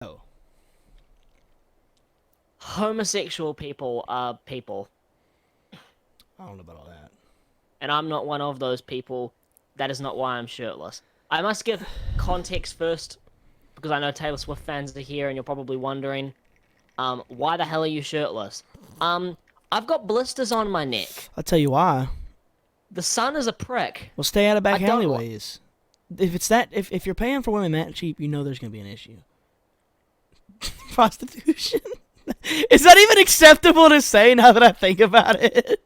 Oh, Homosexual people are people, I don't know about all that. and I'm not one of those people. That is not why I'm shirtless. I must give context first, because I know Taylor Swift fans are here, and you're probably wondering, why the hell are you shirtless? Um, I've got blisters on my neck. I'll tell you why. The sun is a prick. Well, stay out of I back don't. alleyways. If you're paying for women that cheap, you know there's gonna be an issue. Prostitution. Is that even acceptable to say now that I think about it?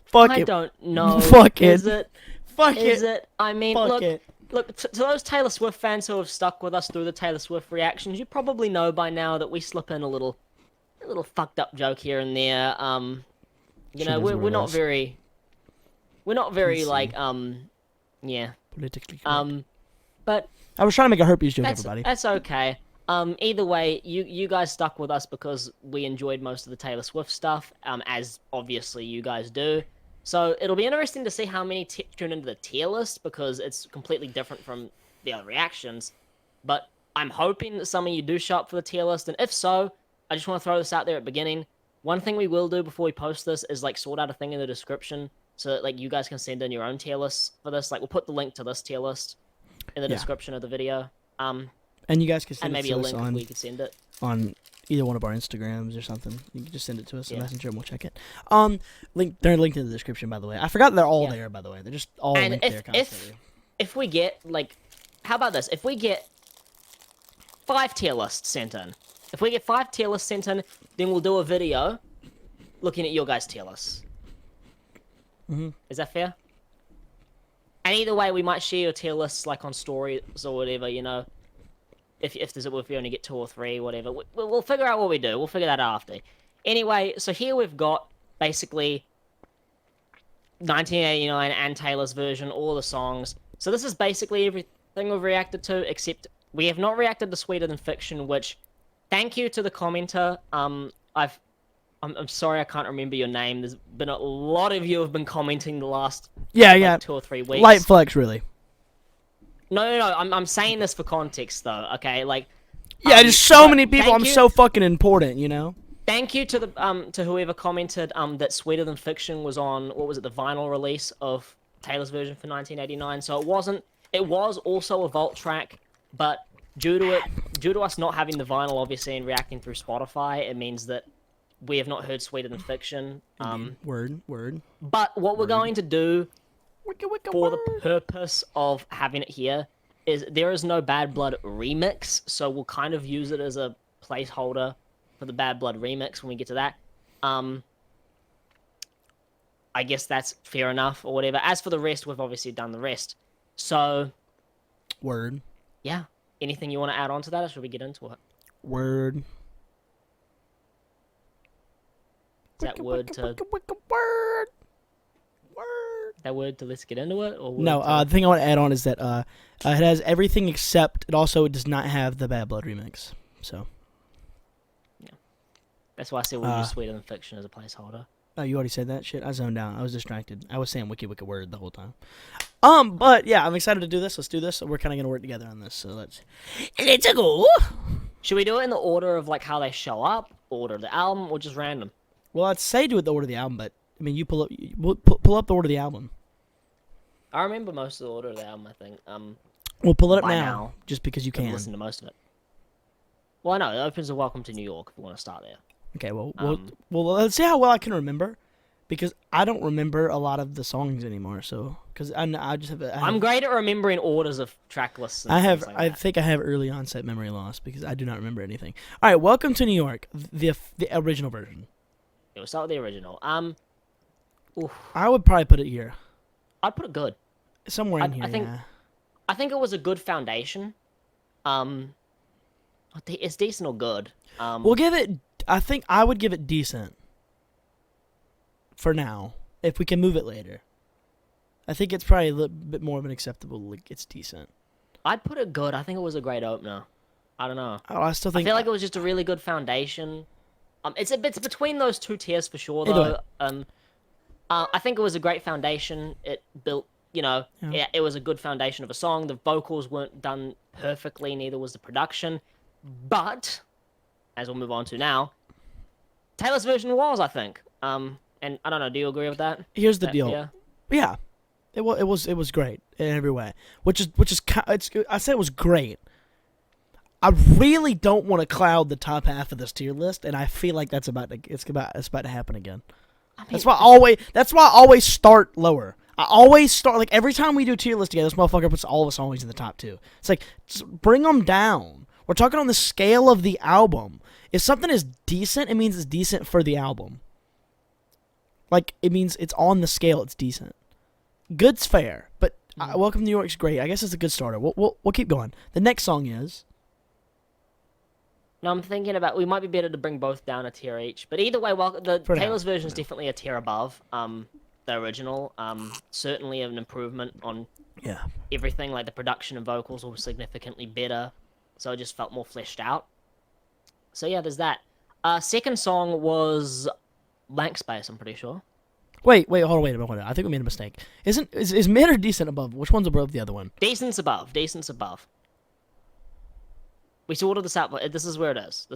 Fuck I it. don't know. Fuck it. Is it? Fuck Is it. it? I mean, Fuck look, it. look. To those Taylor Swift fans who have stuck with us through the Taylor Swift reactions, you probably know by now that we slip in a little fucked up joke here and there. You She know, knows we're what it not is. very, we're not very PC. like, yeah. Politically correct. Um, but I was trying to make a herpes joke, that's everybody. that's okay. Either way, you guys stuck with us because we enjoyed most of the Taylor Swift stuff, as obviously you guys do. So it'll be interesting to see how many tune into the tier list because it's completely different from the other reactions. But I'm hoping that some of you do show up for the tier list, and if so, I just want to throw this out there at the beginning. One thing we will do before we post this is like sort out a thing in the description so that like you guys can send in your own tier lists for this. Like we'll put the link to this tier list in the Yeah. description of the video. And you guys can And send it maybe to a us link if we could send it. on either one of our Instagrams or something. You can just send it to us on Yeah. Messenger and we'll check it. They're linked in the description, by the way. I forgot they're all Yeah. there, by the way. They're just all And linked there constantly. if we get like, how about this? If we get 5 tier lists sent in, if we get 5 tier lists sent in, then we'll do a video looking at your guys' tier lists. Is that fair? And either way, we might share your tier lists like on stories or whatever. You know, if we only get 2 or 3, whatever, we'll figure out what we do. We'll figure that out after. Anyway, so here we've got basically 1989 and Taylor's version, all the songs. So this is basically everything we've reacted to, except we have not reacted to Sweeter Than Fiction, which, thank you to the commenter. I'm sorry I can't remember your name. There's been a lot of you have been commenting the last Yeah. 2 or 3 weeks. Light flex, really. No. I'm saying this for context though. Okay, like Yeah, there's so but many people. I'm so fucking important, you know? thank you to the to whoever commented that Sweeter Than Fiction was on, what was it, the vinyl release of Taylor's version for 1989. So it was also a vault track, but due to us not having the vinyl obviously and reacting through Spotify, it means that we have not heard Sweeter Than Fiction. Word. But what we're going to do for word. the purpose of having it here is there is no Bad Blood remix, so we'll kind of use it as a placeholder for the Bad Blood remix when we get to that. I guess that's fair enough or whatever. As for the rest, we've obviously done the rest. So, Word. yeah. Anything you want to add on to that, or should we get into it? Word. Is that word to Word. let's get into it? Or No, to... the thing I want to add on is that it has everything except it also does not have the Bad Blood remix. So. That's why I said we'll use Sweeter Than Fiction as a placeholder. Oh, you already said that shit? I zoned out. I was distracted. I was saying wiki word the whole time. But yeah, I'm excited to do this. Let's do this. We're kind of going to work together on this. So let's go. Should we do it in the order of like how they show up, order of the album, or just random? Well, I'd say do it the order of the album, but I mean, you pull up the order of the album. I remember most of the order of the album, I think. We'll pull it up by now, just because you I've can. listened to most of it. Well, I know, it opens a Welcome to New York if we want to start there. Okay, well, let's see how well I can remember, because I don't remember a lot of the songs anymore. So, because I just have. I'm great at remembering orders of track lists. And things like I that. think I have early onset memory loss because I do not remember anything. All right, Welcome to New York, the original version. Yeah, we'll start with the original. Oof, I would probably put it here, I'd put it good. somewhere in here. I think- yeah. I think it was a good foundation. It's decent or good. We'll give it. I think I would give it decent. For now, if we can move it later, I think it's probably a little bit more of an acceptable. Like it's decent. I'd put it good. I think it was a great opener. I don't know. I still I think. feel like it was just a really good foundation. It's between those 2 tiers for sure, Either though. I think it was a great foundation. It built it was a good foundation of a song. The vocals weren't done perfectly, neither was the production. But, as we'll move on to now, Taylor's version was, I think. And I don't know, do you agree with that? Here's the deal. Yeah. It was great in every way. I said it was great. I really don't want to cloud the top half of this tier list, and I feel like it's about to happen again. That's why I always start lower. I always start, like, every time we do tier list together, this motherfucker puts all of us always in the top 2. It's like, just bring them down. We're talking on the scale of the album. If something is decent, it means it's decent for the album. Like, it means it's on the scale, it's decent. Good's fair, but Welcome to New York's great. I guess it's a good starter. We'll keep going. The next song is... No, I'm thinking about, we might be better to bring both down a tier each. But either way, Taylor's version is definitely a tier above the original. Certainly an improvement on everything. Like, the production and vocals were significantly better. So it just felt more fleshed out. So yeah, there's that. Second song was Blank Space, I'm pretty sure. Wait, hold on, wait a minute. I think we made a mistake. Is mid or decent above? Which one's above the other one? Decent's above. We sorted this out, but this is where it is.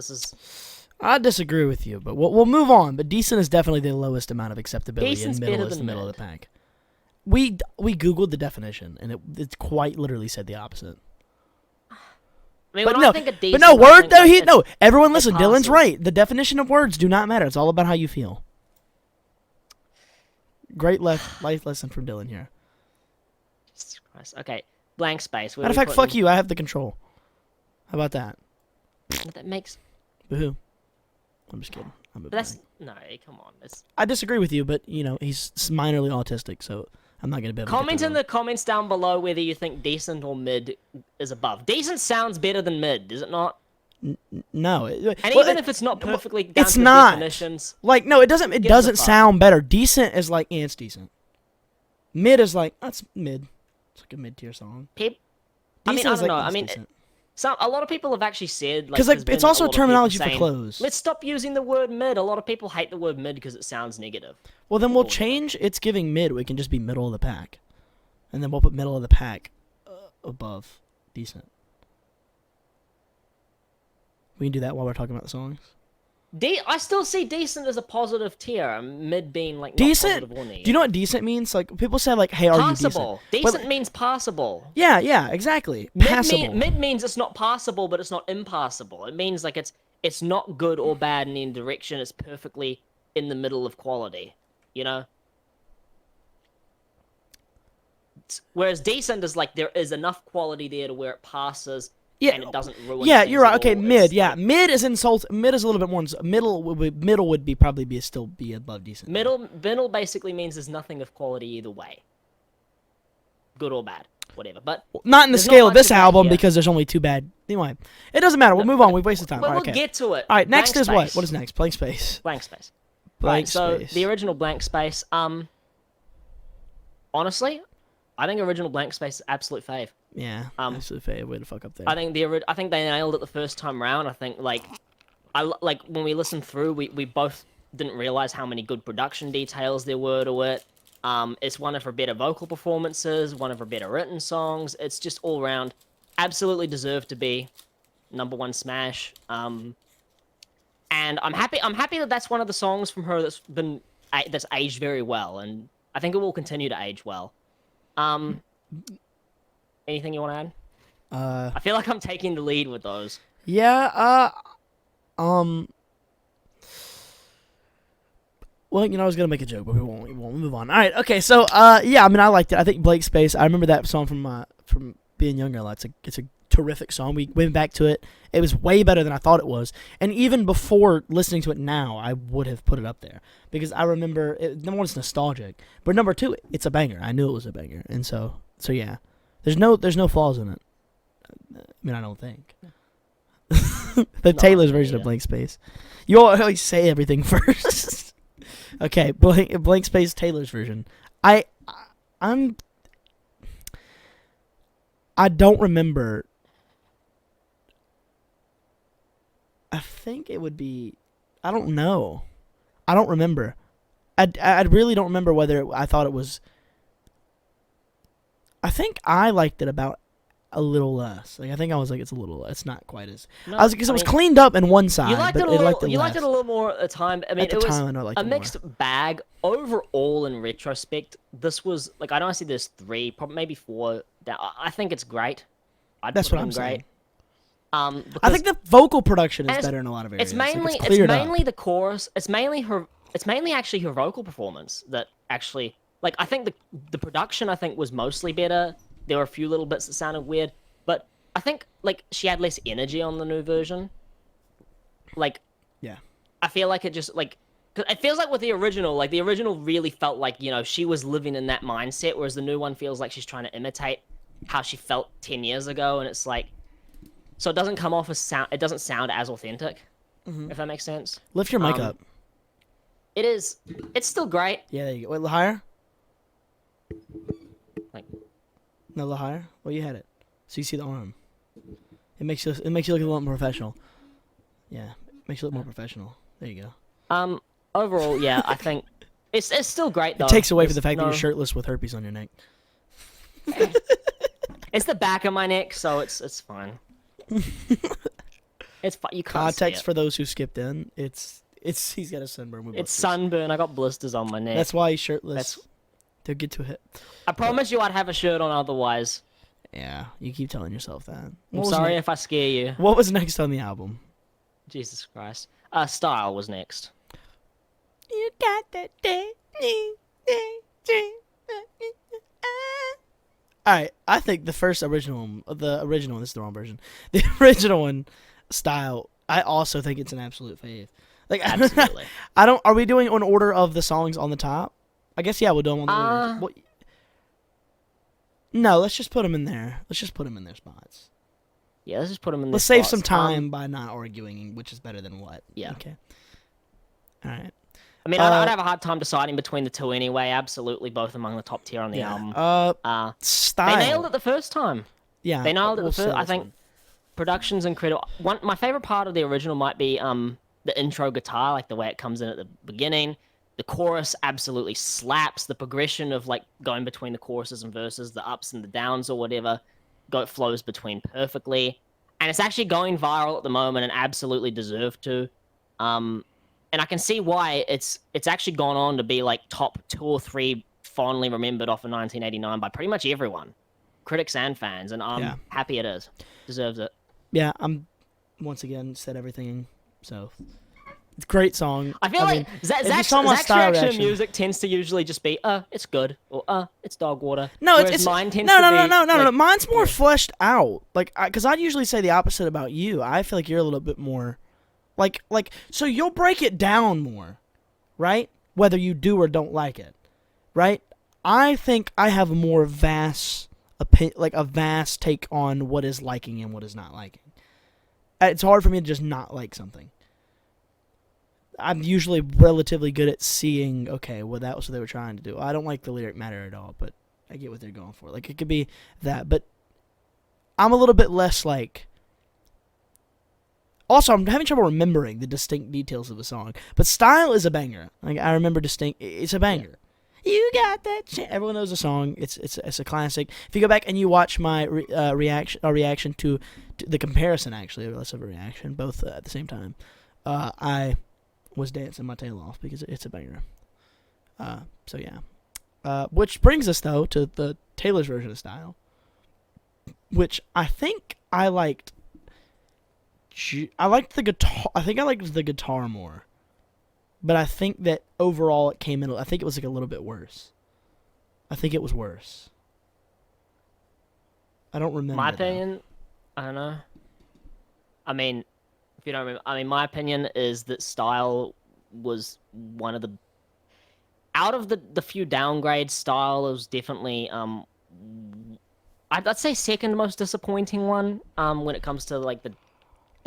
I disagree with you, but we'll move on. But decent is definitely the lowest amount of acceptability, Decent's and middle better is the than middle mid. of the pack. We Googled the definition, and it quite literally said the opposite. I mean, But when no, I think of decent, but no, I word think, though. like, No, everyone listen. it Dylan's passes. right. The definition of words do not matter. It's all about how you feel. Great life lesson from Dylan here. Jesus Christ. Okay, Blank Space. Matter of fact, fuck you. I have the control. How about that? That makes... Boo-hoo. I'm just kidding. But that's... No, come on. I disagree with you, but, he's minorly autistic, so I'm not going to be able to Comment in the comments down below whether you think decent or mid is above. Decent sounds better than mid, does it not? No. And even if it's not perfectly down it's to not. definitions... Like, no, it doesn't. It Gives a doesn't fuck. sound better. Decent is like, it's decent. Mid is like, that's mid. It's like a mid-tier song. I Decent don't is like, know. it's I mean, decent. a lot of people have actually said... Because there's it's been also a lot of terminology people for saying, clothes. Let's stop using the word mid. A lot of people hate the word mid because it sounds negative. Well, then we'll change it's giving mid. We can just be middle of the pack. And then we'll put middle of the pack above decent. We can do that while we're talking about the songs. I still see decent as a positive tier, and mid being like not Decent? positive or negative. Do you know what decent means? Like, people say, like, hey, are you decent? Passable. Decent means passable. Yeah, exactly. Passable. Mid means it's not passable, but it's not impassable. It means like it's not good or bad in any direction. It's perfectly in the middle of quality. Whereas decent is like there is enough quality there to where it passes. Yeah, and it doesn't ruin. Yeah, things you're right. at Okay, all. mid. It's Yeah, like, mid is insult. Mid is a little bit more. Middle would probably still be above decent. middle basically means there's nothing of quality either way. Good or bad, whatever. But Not in the there's not scale of much this of that album here. because there's only 2 bad. Anyway, it doesn't matter. We'll move on. We've wasted time. Well, All right, we'll okay. get to it. All right, next Blank is what? Space. What is next? Blank space. Blank Space. Blank Right, so space. the original Blank Space. Honestly, I think original Blank Space is absolute fave. Yeah, absolutely fair way to fuck up there. I think they nailed it the first time round. I think when we listened through, we both didn't realize how many good production details there were to it. It's one of her better vocal performances, one of her better written songs. It's just all around absolutely deserved to be #1 smash. And I'm happy that that's one of the songs from her that's aged very well, and I think it will continue to age well. Anything you want to add? I feel like I'm taking the lead with those. Yeah. Well, I was gonna make a joke, but we won't move on. All right. Okay. So, yeah. I mean, I liked it. I think Blank Space. I remember that song from being younger. It's a terrific song. We went back to it. It was way better than I thought it was. And even before listening to it now, I would have put it up there because I remember number 1, it's nostalgic, but number 2, it's a banger. I knew it was a banger, and so yeah. There's no flaws in it. I mean, I don't think. Taylor's version of Blank Space. You always say everything first. Okay, Blank Space Taylor's version. I don't remember. I think it would be. I don't know. I don't remember. I really don't remember whether I thought it was I think I liked it about a little less. Like I think I was like, it's not quite as. No, I was because I it was mean, cleaned up in one side, you liked but it a little. liked it You less. liked it a little more at the time. I mean, At the it was time, I know I liked a it more. mixed bag. Overall, in retrospect, this was like I know I see there's 3, probably maybe 4. I think it's great. That's put what it I'm in saying. I because think the vocal production is it's- better in a lot of areas. it's mainly like, it's cleared mainly up. the chorus. It's mainly actually her vocal performance that actually like I think the production I think was mostly better. There were a few little bits that sounded weird, but I think like she had less energy on the new version. Like Yeah. I feel like it just like 'cause it feels like with the original, like the original really felt like, she was living in that mindset, whereas the new one feels like she's trying to imitate how she felt 10 years ago, and it's like so it doesn't come off as it doesn't sound as authentic, if that makes sense. Lift your mic Um, up. It's still great. Yeah, there you go. Wait, a little higher. Like No, a little higher. Well, you had it, so you see the arm. It makes you look a little more professional. Yeah, makes you look more professional. There you go. Overall, yeah, I think it's still great though. It takes away from There's the fact that no- you're shirtless with herpes on your neck. It's the back of my neck, so it's fine. It's fine. You can't see Context it. for those who skipped in. It's he's got a sunburn. It's sunburn. I got blisters on my neck. That's why he's shirtless. To get to it. I promise you I'd have a shirt on otherwise. Yeah, you keep telling yourself that. I'm What was sorry ne- if I scare you. What was next on the album? Jesus Christ. Style was next. You got that day. Alright, I think the first original one, this is the wrong version. The original one, Style, I also think it's an absolute fave. Like, Absolutely. are we doing an order of the songs on the top? I guess, yeah, we'll do them on the order. What, no, let's just put them in there. Let's just put them in their spots. Yeah, let's just put them in. Let's save some time by not arguing which is better than what. Yeah. Okay. Alright. I mean, I'd have a hard time deciding between the two anyway. Absolutely, both among the top tier on the album. Style. They nailed it the first time. Yeah. They nailed it we'll the say first. I this think one. production's incredible. My favorite part of the original might be the intro guitar, like the way it comes in at the beginning. The chorus absolutely slaps. The progression of like going between the choruses and verses, the ups and the downs or whatever, flows between perfectly. And it's actually going viral at the moment and absolutely deserved to. And I can see why it's actually gone on to be like top 2 or 3 fondly remembered off of 1989 by pretty much everyone, critics and fans, and I'm happy it is. Deserves it. Yeah, I'm once again said everything. So it's a great song. I feel like Zach's reaction to music tends to usually just be, it's good, or it's dog water. No, Whereas it's mine tends no, to no, be, no, no, no, like, no. Mine's more fleshed out. Like, because I'd usually say the opposite about you. I feel like you're a little bit more, like, so you'll break it down more, right? Whether you do or don't like it, right? I think I have a more vast, a vast take on what is liking and what is not liking. It's hard for me to just not like something. I'm usually relatively good at seeing, okay, well, that was what they were trying to do. I don't like the lyric matter at all, but I get what they're going for. Like, it could be that, but I'm a little bit less, like... Also, I'm having trouble remembering the distinct details of the song, but Style is a banger. Like, I remember it's a banger. You got that everyone knows the song. It's a classic. If you go back and you watch my reaction to the comparison, actually, or less of a reaction, both at the same time, I was dancing my tail off because it's a banger. So yeah. Which brings us though to the Taylor's version of Style, which I think I liked. I liked the guitar. I think I liked the guitar more. But I think that overall it came in. I think it was like a little bit worse. I think it was worse. I don't remember. My opinion, I don't know. I mean, if you don't remember, my opinion is that Style was one of the out of the few downgrades. Style was definitely I'd say second most disappointing one when it comes to like the.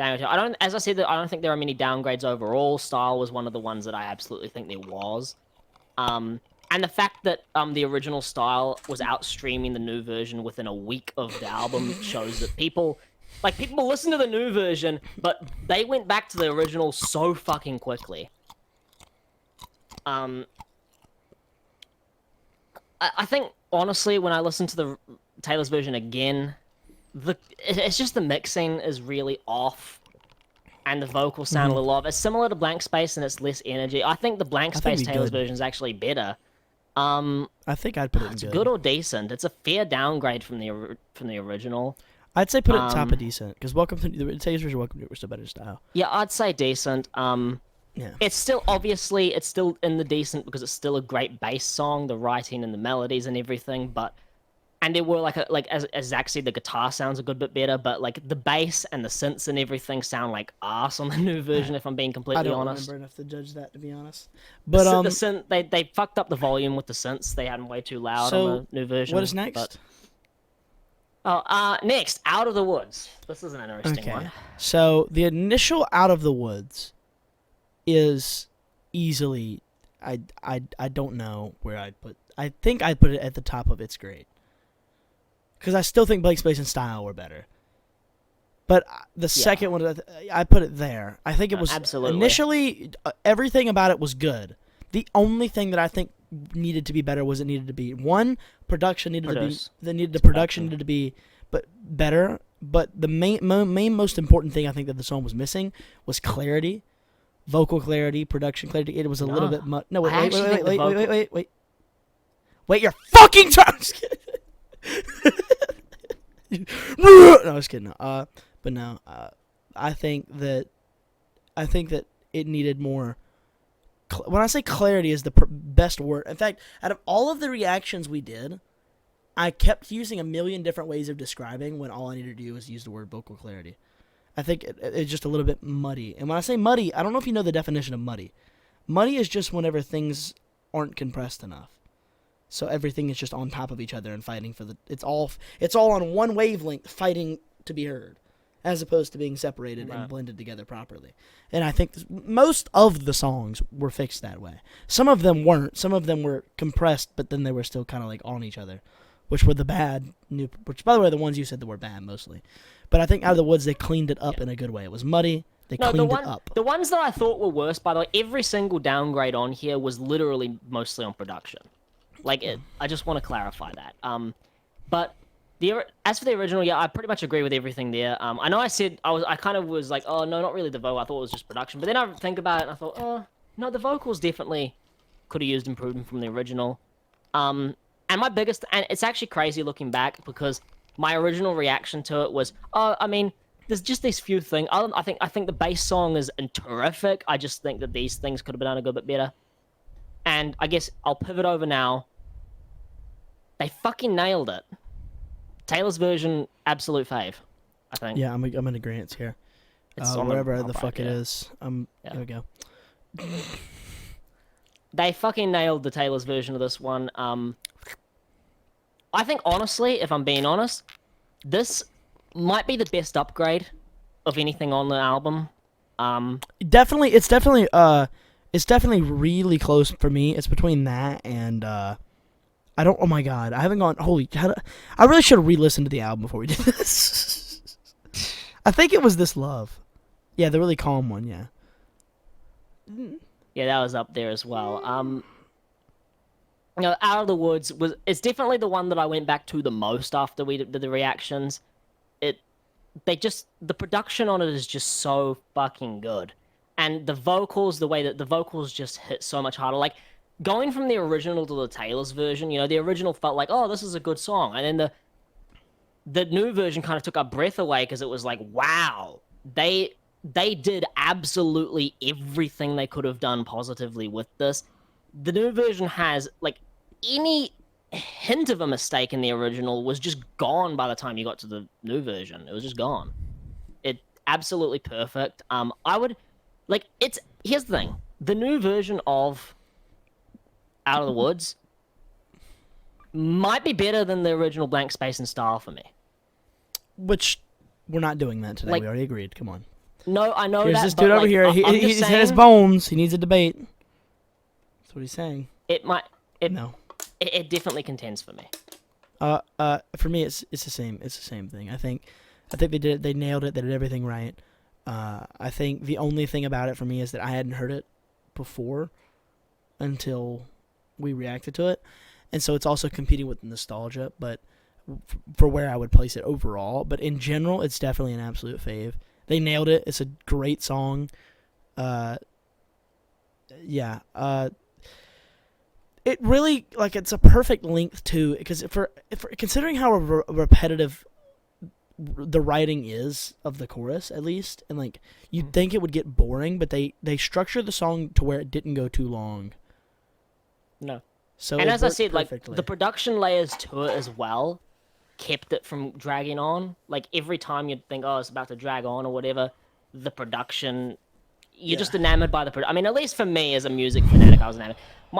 As I said, I don't think there are many downgrades overall. Style was one of the ones that I absolutely think there was. And the fact that the original Style was outstreaming the new version within a week of the album shows that people listen to the new version, but they went back to the original so fucking quickly. I think honestly, when I listen to the Taylor's version again, it's just the mixing is really off, and the vocals sound a little off. It's similar to Blank Space, and it's less energy. I think the Blank I think Space it'd be Taylor's good. version is actually better. I think I'd put it in It's good. good or decent. It's a fair downgrade from the original. I'd say put it top of decent because Welcome to the Taylor's version. Welcome to it was still better style. Yeah, I'd say decent. Yeah. It's still it's still in the decent because it's still a great bass song, the writing and the melodies and everything. And there were as Zach said, the guitar sounds a good bit better, but like the bass and the synths and everything sound like ass on the new version. If I'm being completely I don't honest, remember enough to judge that, to be honest. But the synth they fucked up the volume with the synths. They had them way too loud on the new version. What is next? Next, Out of the Woods. This is an interesting one. So the initial Out of the Woods is easily, I don't know where I'd put. I think I'd put it at the top of It's Great. Because I still think Blank Space and Style were better. But the second one, I put it there. I think it was absolutely. Initially, everything about it was good. The only thing that I think needed to be better was it needed to be production needed to be better. But the main most important thing I think that the song was missing was clarity, vocal clarity, production clarity. It was a little bit no wait, you're fucking trying. No, I was kidding. But no, I think that it needed more. When I say clarity is the best word. In fact, out of all of the reactions we did, I kept using a million different ways of describing when all I needed to do was use the word vocal clarity. I think it's just a little bit muddy. And when I say muddy, I don't know if you know the definition of muddy. Muddy is just whenever things aren't compressed enough. So everything is just on top of each other and fighting for it's all on one wavelength fighting to be heard, as opposed to being separated and blended together properly. And I think most of the songs were fixed that way. Some of them weren't. Some of them were compressed, but then they were still kind of like on each other, which were which by the way, the ones you said that were bad mostly. But I think Out of the Woods, they cleaned it up in a good way. It was muddy. They cleaned it up. The ones that I thought were worse, by the way, every single downgrade on here was literally mostly on production. I just want to clarify that. But as for the original, yeah, I pretty much agree with everything there. I know I said I kind of was like, oh no, not really the vocal. I thought it was just production. But then I think about it and I thought, oh no, the vocals definitely could have used improvement from the original. And it's actually crazy looking back because my original reaction to it was, there's just these few things. I think the bass song is terrific. I just think that these things could have been done a good bit better. And I guess I'll pivot over now. They fucking nailed it. Taylor's version, absolute fave, I think. Yeah, I'm in agreement here. It's wherever the fuck it is. Here we go. They fucking nailed the Taylor's version of this one. I think, honestly, if I'm being honest, this might be the best upgrade of anything on the album. It's definitely really close for me. It's between that and oh my god, I haven't gone. I really should have re-listened to the album before we did this. I think it was This Love. Yeah, the really calm one. Yeah. Yeah, that was up there as well. Out of the Woods it's definitely the one that I went back to the most after we did the reactions. The production on it is just so fucking good. And the vocals, the way that the vocals just hit so much harder. Like, going from the original to the Taylor's version, the original felt like, oh, this is a good song. And then the new version kind of took our breath away because it was like, wow, they did absolutely everything they could have done positively with this. The new version has, any hint of a mistake in the original was just gone by the time you got to the new version. It was just gone. It absolutely perfect. Here's the thing. The new version of Out of the Woods might be better than the original Blank Space and Style for me. Which, we're not doing that today. We already agreed. Come on. No, I know Here's that. This dude over here. He's hit his bones. He needs a debate. That's what he's saying. No. It definitely contends for me. For me, it's the same. It's the same thing. I think they nailed it. They did everything right. I think the only thing about it for me is that I hadn't heard it before until we reacted to it. and so it's also competing with nostalgia. But for where I would place it overall, but in general, it's definitely an absolute fave. They nailed it. It's a great song. Yeah. It really it's a perfect length too, because for considering how repetitive the writing is of the chorus, at least, and you'd think it would get boring, but they structured the song to where it didn't go too long. No. So and as I said, perfectly. the production layers to it as well kept it from dragging on. Every time you'd think, oh, it's about to drag on or whatever, the production, you're just enamored by the production. I mean, at least for me as a music fanatic, I was enamored.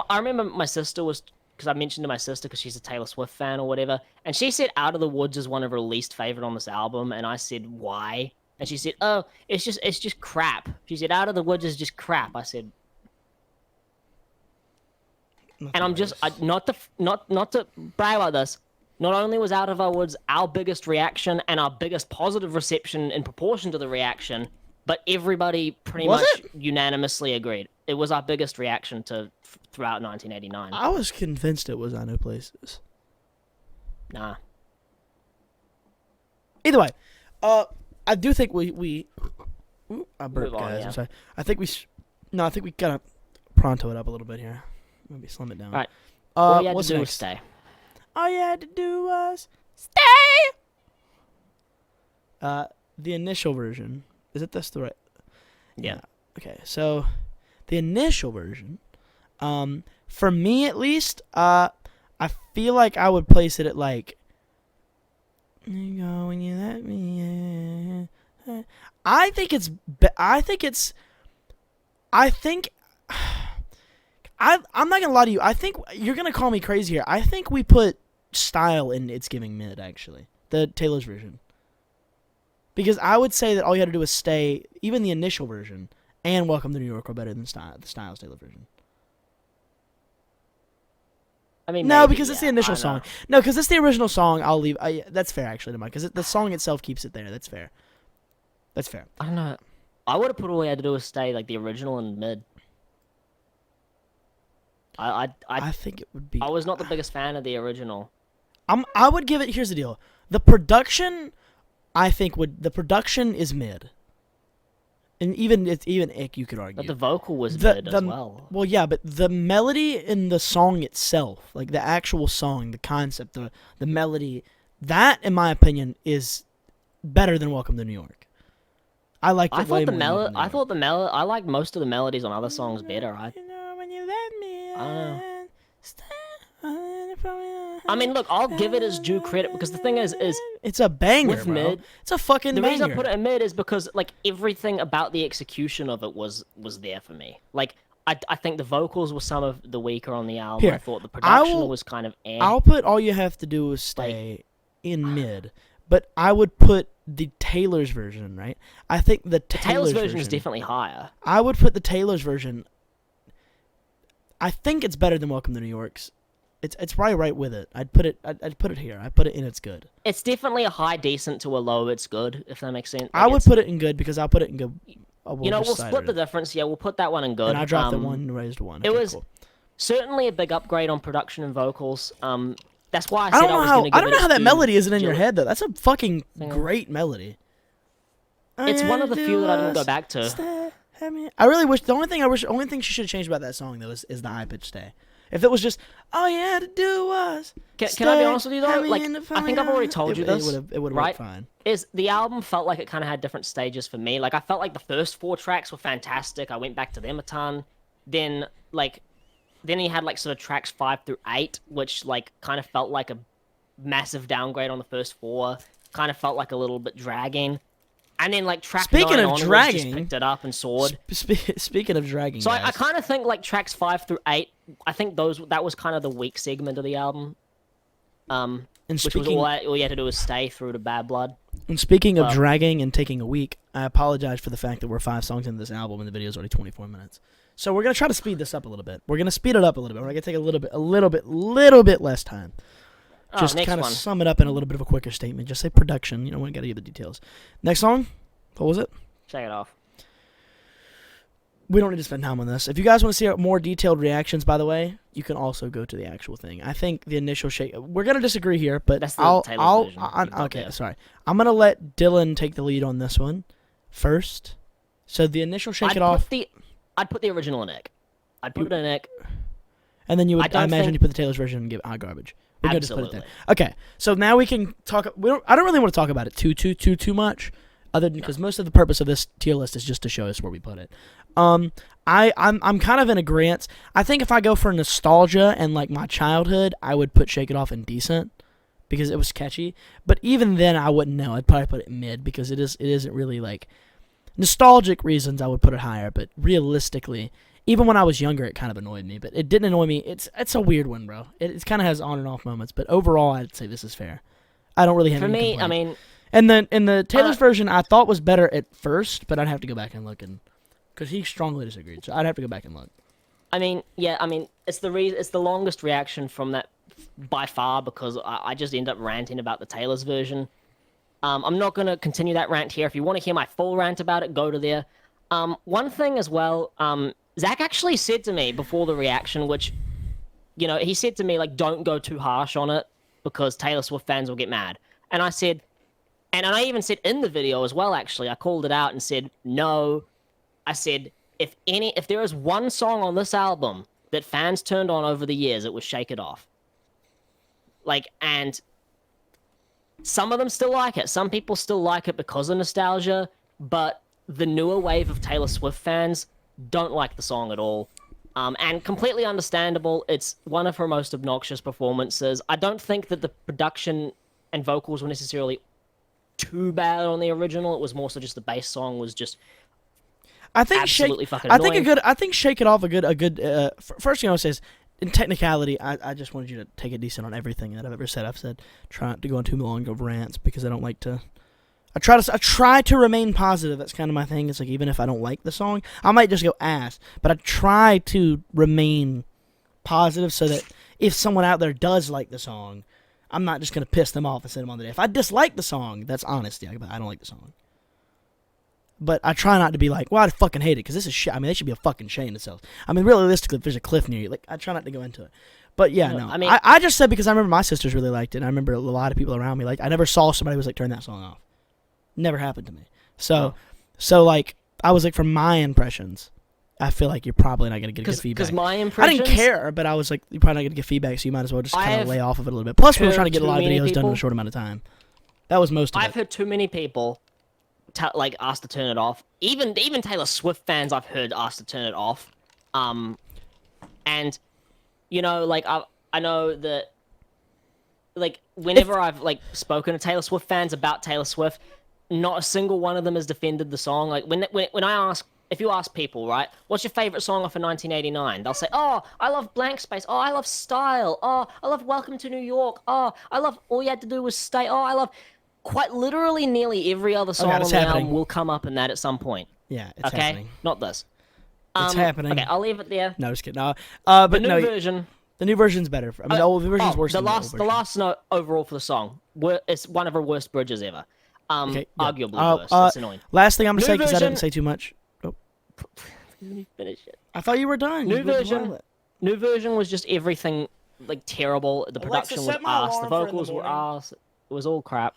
I remember my sister was, because I mentioned to my sister because she's a Taylor Swift fan or whatever, and she said Out of the Woods is one of her least favorite on this album, and I said, why? And she said, oh, it's just crap. She said, Out of the Woods is just crap. I said, and I'm just not to brag about this. Not only was Out of Our Woods our biggest reaction and our biggest positive reception in proportion to the reaction, but everybody pretty much unanimously agreed it was our biggest reaction to throughout 1989. I was convinced it was I Know Places. Nah. Either way, I do think we I burped, Move on, guys. yeah. I'm sorry. I think we gotta pronto it up a little bit here. Maybe slim it down. All right. All you had what's to do was next? stay. All you had to do was stay. The initial version. Is it this the right? Yeah. Okay, so the initial version, for me at least, I feel like I would place it at you go when you let me in. I think I'm not gonna lie to you. I think you're gonna call me crazy here. I think we put Style in It's Giving Mid, actually, the Taylor's version, because I would say that all you had to do was stay. Even the initial version and Welcome to New York are better than the Styles Taylor version. I mean, No, maybe, because it's yeah, the initial I don't song. know. No, because it's the original song. I'll leave. That's fair, actually, to Mike, because the song itself keeps it there. That's fair. That's fair. I don't know. I would have put all you had to do was stay the original and mid. I think it would be. I was not the biggest fan of the original. I would give it. Here's the deal. The production, I think the production is mid. And even Ick, you could argue. But the vocal was mid as well. Well, yeah, but the melody in the song itself, the actual song, the concept, the melody, that, in my opinion, is better than Welcome to New York. I like. I thought I liked most of the melodies on other songs better. I don't know. I mean, look, I'll give it its due credit because the thing is it's a banger, with bro. mid. It's a fucking The banger. reason I put it in mid is because everything about the execution of it was there for me. I think the vocals were some of the weaker on the album. Here, I thought the production was kind of eh. I'll put All You Have to Do Is Stay in mid, but I would put the Taylor's version, right? I think the Taylor's version is definitely higher. I would put the Taylor's version. I think it's better than Welcome to New York's. It's probably right with it. I'd put it here. I'd put it in It's Good. It's definitely a high decent to a low it's good, if that makes sense. I would put it in Good because I'll put it in Good. We'll split the difference. Yeah, we'll put that one in good. And I dropped the one and raised one. It was cool. certainly a big upgrade on production and vocals. That's why I said I was going to give it I don't know how that melody isn't in your head though. That's a fucking great melody. It's one of the few that I didn't go back to. I really wish the only thing she should have changed about that song though is the high pitched stay. If it was just all you had to do was can I be honest with you though? I think I've already told you this. It would have right? worked fine. Is the album felt like it kind of had different stages for me. I felt like the first 4 tracks were fantastic. I went back to them a ton. Then he had sort of tracks 5 through 8, which kind of felt like a massive downgrade on the first 4. Kind of felt like a little bit dragging. And then track 9 onwards just picked it up and soared. Speaking of dragging, so guys. I kind of think tracks 5 through 8. I think that was kind of the weak segment of the album. Which was all you had to do was stay through to Bad Blood. And speaking of dragging and taking a week, I apologize for the fact that we're 5 songs into this album and the video is already 24 minutes. So we're gonna try to speed this up a little bit. We're gonna speed it up a little bit. We're gonna take a little bit less time. Just kind of sum it up in a little bit of a quicker statement. Just say production. You know, we got to give the details. Next song. What was it? Check it off. we don't need to spend time on this. If you guys want to see more detailed reactions, by the way, you can also go to the actual thing. I think the initial shake. We're gonna disagree here, but That's the Taylor's version. Okay, sorry. I'm gonna let Dylan take the lead on this one first. So the initial shake it off. I'd put the original in Nick. I'd put it in Nick. And then I imagine you put the Taylor's version and give garbage. We're gonna just put it there. Okay, so now we can talk. I don't really want to talk about it too much, other than because most of the purpose of this tier list is just to show us where we put it. I'm kind of in agreement. I think if I go for nostalgia and like my childhood, I would put Shake It Off in decent because it was catchy. But even then, I wouldn't know. I'd probably put it mid because it isn't really like nostalgic reasons. I would put it higher, but realistically, even when I was younger, it kind of annoyed me. But it didn't annoy me. It's a weird one, bro. It kind of has on and off moments. But overall, I'd say this is fair. I don't really have any complaint. For me, I mean, and then in the Taylor's version, I thought was better at first, but I'd have to go back and look because he strongly disagreed. So I'd have to go back and look. I mean, yeah, I mean, it's the longest reaction from that by far because I just end up ranting about the Taylor's version. I'm not going to continue that rant here. If you want to hear my full rant about it, go to there. One thing as well, Zach actually said to me before the reaction, which, you know, he said to me, like, don't go too harsh on it because Taylor Swift fans will get mad. And I said, and I even said in the video as well, actually, I called it out and said, no. I said, if there is one song on this album that fans turned on over the years, it was Shake It Off. Like, and some of them still like it. Some people still like it because of nostalgia, but the newer wave of Taylor Swift fans don't like the song at all. And completely understandable. It's one of her most obnoxious performances. I don't think that the production and vocals were necessarily too bad on the original. It was more so just the bass song was just absolutely fucking annoying. I think Shake It Off a good first thing I would say is in technicality, I just wanted you to take it decent on everything that I've ever said. I've said try not to go on too long of rants because I don't like to. I try to remain positive. That's kind of my thing. It's like even if I don't like the song, I might just go ass, but I try to remain positive so that if someone out there does like the song, I'm not just gonna piss them off and send them on the day. If I dislike the song, that's honesty. I don't like the song. But I try not to be like, well, I fucking hate it because this is shit. I mean, they should be a fucking shame itself. I mean, realistically, if there's a cliff near you, like, I try not to go into it. But yeah, no. I just said because I remember my sisters really liked it. And I remember a lot of people around me like. I never saw somebody who was like, turn that song off. Never happened to me. So like, I was like, from my impressions, I feel like you're probably not gonna get good feedback. Because my impressions, I didn't care, but I was like, you're probably not gonna get feedback, so you might as well just kind of lay off of it a little bit. Plus, we were trying to get a lot of videos done in a short amount of time. That was most of it. I've heard too many people like asked to turn it off. Even Taylor Swift fans I've heard asked to turn it off. And you know, like I know that like whenever I've like spoken to Taylor Swift fans about Taylor Swift, not a single one of them has defended the song. Like when I ask, if you ask people, right, what's your favorite song off of 1989? They'll say, oh, I love Blank Space. Oh, I love Style. Oh, I love Welcome to New York. Oh, I love All You Had to Do Was Stay. Oh, I love quite literally nearly every other song on the album will come up in that at some point. Yeah, it's happening. Not this. It's happening. Okay, I'll leave it there. No, just kidding. No, but the new version. The new version's better. I mean, the old version's worse than the old version. The last note overall for the song, it's one of her worst bridges ever. Okay, arguably worse. That's annoying. Last thing I'm gonna say because I didn't say too much. Oh. Let me finish it. I thought you were done. New version was just everything like terrible. The production was ass. The vocals were ass. It was all crap.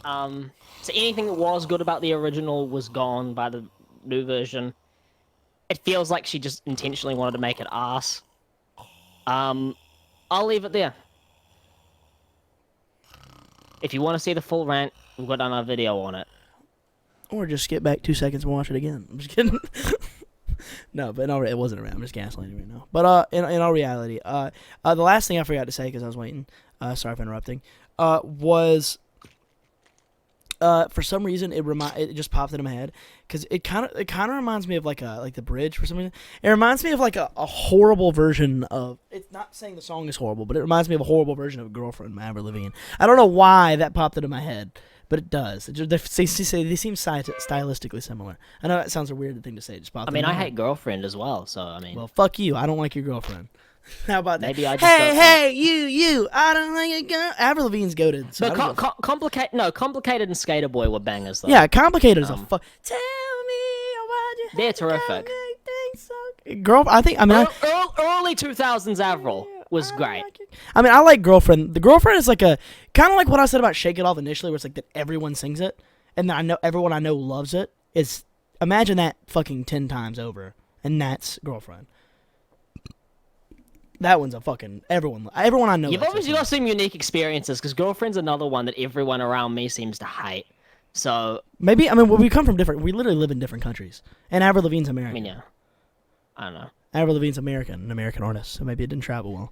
So anything that was good about the original was gone by the new version. It feels like she just intentionally wanted to make it ass. I'll leave it there. If you want to see the full rant, we've got another video on it. Or just skip back 2 seconds and watch it again. I'm just kidding. No, but it wasn't a rant. I'm just gaslighting right now. But in all reality, the last thing I forgot to say because I was waiting. Sorry for interrupting. Was for some reason it just popped into my head because it kind of reminds me of like the bridge for some reason. It reminds me of like a horrible version of. It's not saying the song is horrible, but it reminds me of a horrible version of Girlfriend by Avril Lavigne. I don't know why that popped into my head, but it does. They seem stylistically similar. I know that sounds a weird thing to say. Just popped. I mean, I hate Girlfriend as well, so I mean. Well, fuck you. I don't like your girlfriend. How about that? Maybe I just hey, you! I don't like it. Avril Lavigne's goated. So Complicated and Skater Boy were bangers though. Yeah, Complicated is a fuck. Tell me why They're terrific. Girl, I think, I mean, Early 2000s Avril was great. I mean, I like Girlfriend. The Girlfriend is like a, kind of like what I said about Shake It Off initially, where it's like that everyone sings it, and I know everyone I know loves it. It's, imagine that fucking 10 times over, and that's Girlfriend. That one's a fucking, everyone I know. You've obviously got some unique experiences, because Girlfriend's another one that everyone around me seems to hate. So maybe, I mean, well, we come from different, we literally live in different countries, and Avril Lavigne's American. I mean, yeah, I don't know. Avril Lavigne's an American artist, so maybe it didn't travel well.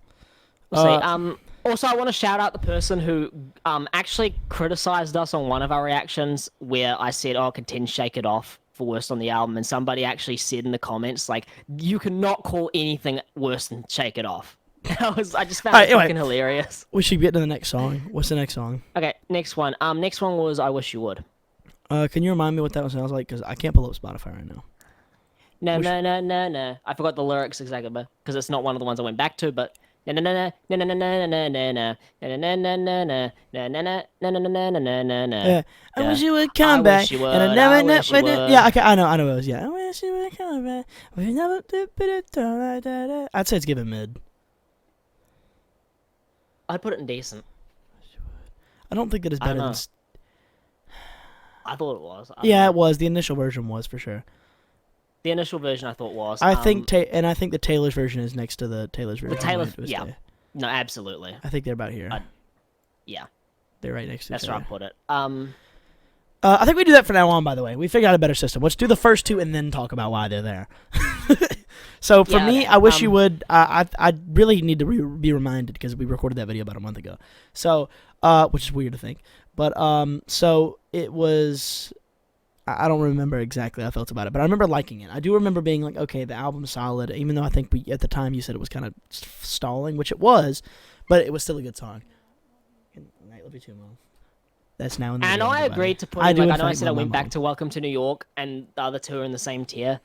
We'll see. Also, I want to shout out the person who actually criticized us on one of our reactions where I said, "Oh, contend Shake It Off for worst on the album," and somebody actually said in the comments, like, "You cannot call anything worse than Shake It Off." I just found it fucking hilarious. We should get to the next song. What's the next song? Okay, next one. Next one was "I Wish You Would." Can you remind me what that one sounds like? Because I can't pull up Spotify right now. No. I forgot the lyrics exactly, because it's not one of the ones I went back to, but. Yeah, I wish you would come back. And I never. Yeah, okay, I know what it was. Yeah, I wish you would come back. I'd say it's given mid. I'd put it in decent. I don't think that it's better than. I thought it was. Yeah, it was. The initial version was for sure. The initial version I thought was. I think the Taylor's version is next to the Taylor's version. The Taylor, yeah. No, absolutely. I think they're about here. Yeah. They're right next to each other. That's where I put it. I think we do that from now on, by the way. We figured out a better system. Let's do the first two and then talk about why they're there. So for me, I wish you would. I really need to be reminded because we recorded that video about a month ago. So, which is weird to think. But so it was. I don't remember exactly how I felt about it, but I remember liking it. I do remember being like, okay, the album's solid, even though I think at the time you said it was kind of stalling, which it was, but it was still a good song. Night, love you too, Mom. That's now in the And I agreed to put in, like, I know I said I went back to Welcome to New York, and the other two are in the same tier.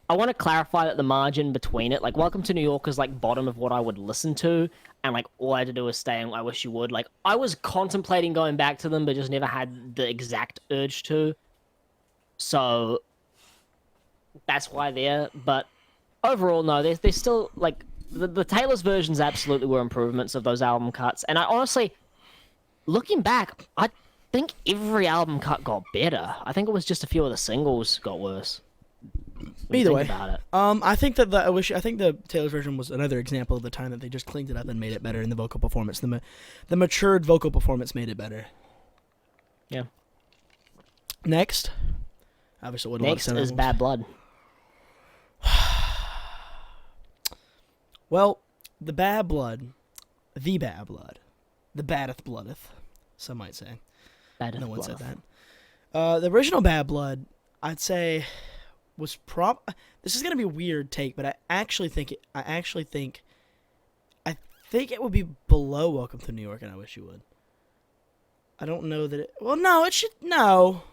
I want to clarify that the margin between it, like, Welcome to New York is, like, bottom of what I would listen to, and, like, all I had to do was stay in I Wish You Would. Like, I was contemplating going back to them, but just never had the exact urge to. So that's why they're, but overall, no, they're still, like, the Taylor's versions absolutely were improvements of those album cuts. And I honestly, looking back, I think every album cut got better. I think it was just a few of the singles got worse. Either way, about it. I think that I think the Taylor's version was another example of the time that they just cleaned it up and made it better in the vocal performance. The matured vocal performance made it better. Yeah. Next. Obviously, next is Bad Blood. Well, the baddeth bloodeth, some might say. No one said that. The original Bad Blood, I'd say, was this is gonna be a weird take, but I think it would be below Welcome to New York, and I Wish You Would. I don't know that it. Well, no, it should. No.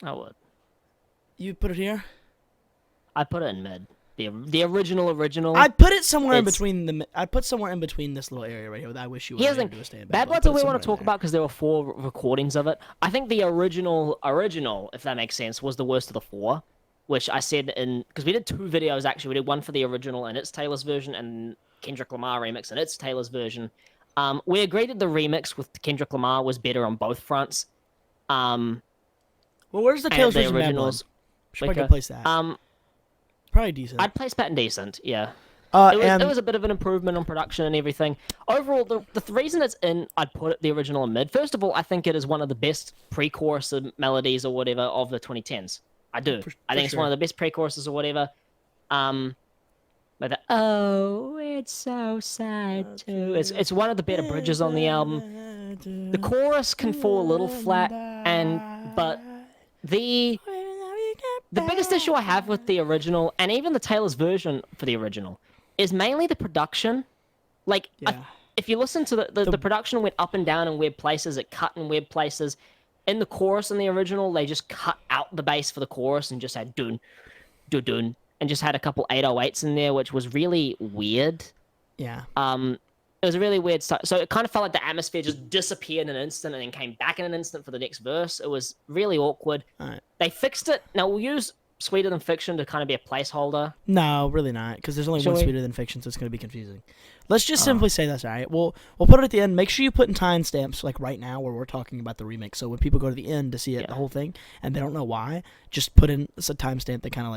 I would. You put it here? I put it in mid. The original. I'd put it somewhere in between I'd put somewhere in between this little area right here with I Wish You Would. Here's the thing. Bad Blood's what we want to talk about because there were 4 recordings of it. I think the original, if that makes sense, was the worst of the 4, which I said because we did 2 videos actually. We did one for the original and it's Taylor's version, and Kendrick Lamar remix and it's Taylor's version. We agreed that the remix with Kendrick Lamar was better on both fronts. Well, where's the Taylor's version? Originals? Should probably place that. Probably decent. I'd place that in decent, yeah. It was a bit of an improvement on production and everything. Overall, the reason it's in, I'd put it the original in mid. First of all, I think it is one of the best pre-chorus melodies or whatever of the 2010s. I do. I think it's one of the best pre-choruses or whatever. But oh, it's so sad too. It's one of the better bridges on the album. The chorus can fall a little flat, but the biggest issue I have with the original, and even the Taylor's version for the original, is mainly the production. Like, yeah. If you listen to the production went up and down in weird places, it cut in weird places. In the chorus in the original, they just cut out the bass for the chorus and just had dun, dun, dun, and just had a couple 808s in there, which was really weird. Yeah. It was a really weird start. So it kind of felt like the atmosphere just disappeared in an instant and then came back in an instant for the next verse. It was really awkward. All right. They fixed it. Now we'll use Sweeter Than Fiction to kind of be a placeholder? No, really not, because there's only Shall one we? Sweeter Than Fiction, so it's going to be confusing. Let's just Oh. simply say this, all right? We'll put it at the end. Make sure you put in timestamps, like right now, where we're talking about the remix. So when people go to the end to see it, Yeah. the whole thing, and they don't know why, just put in a timestamp that kind of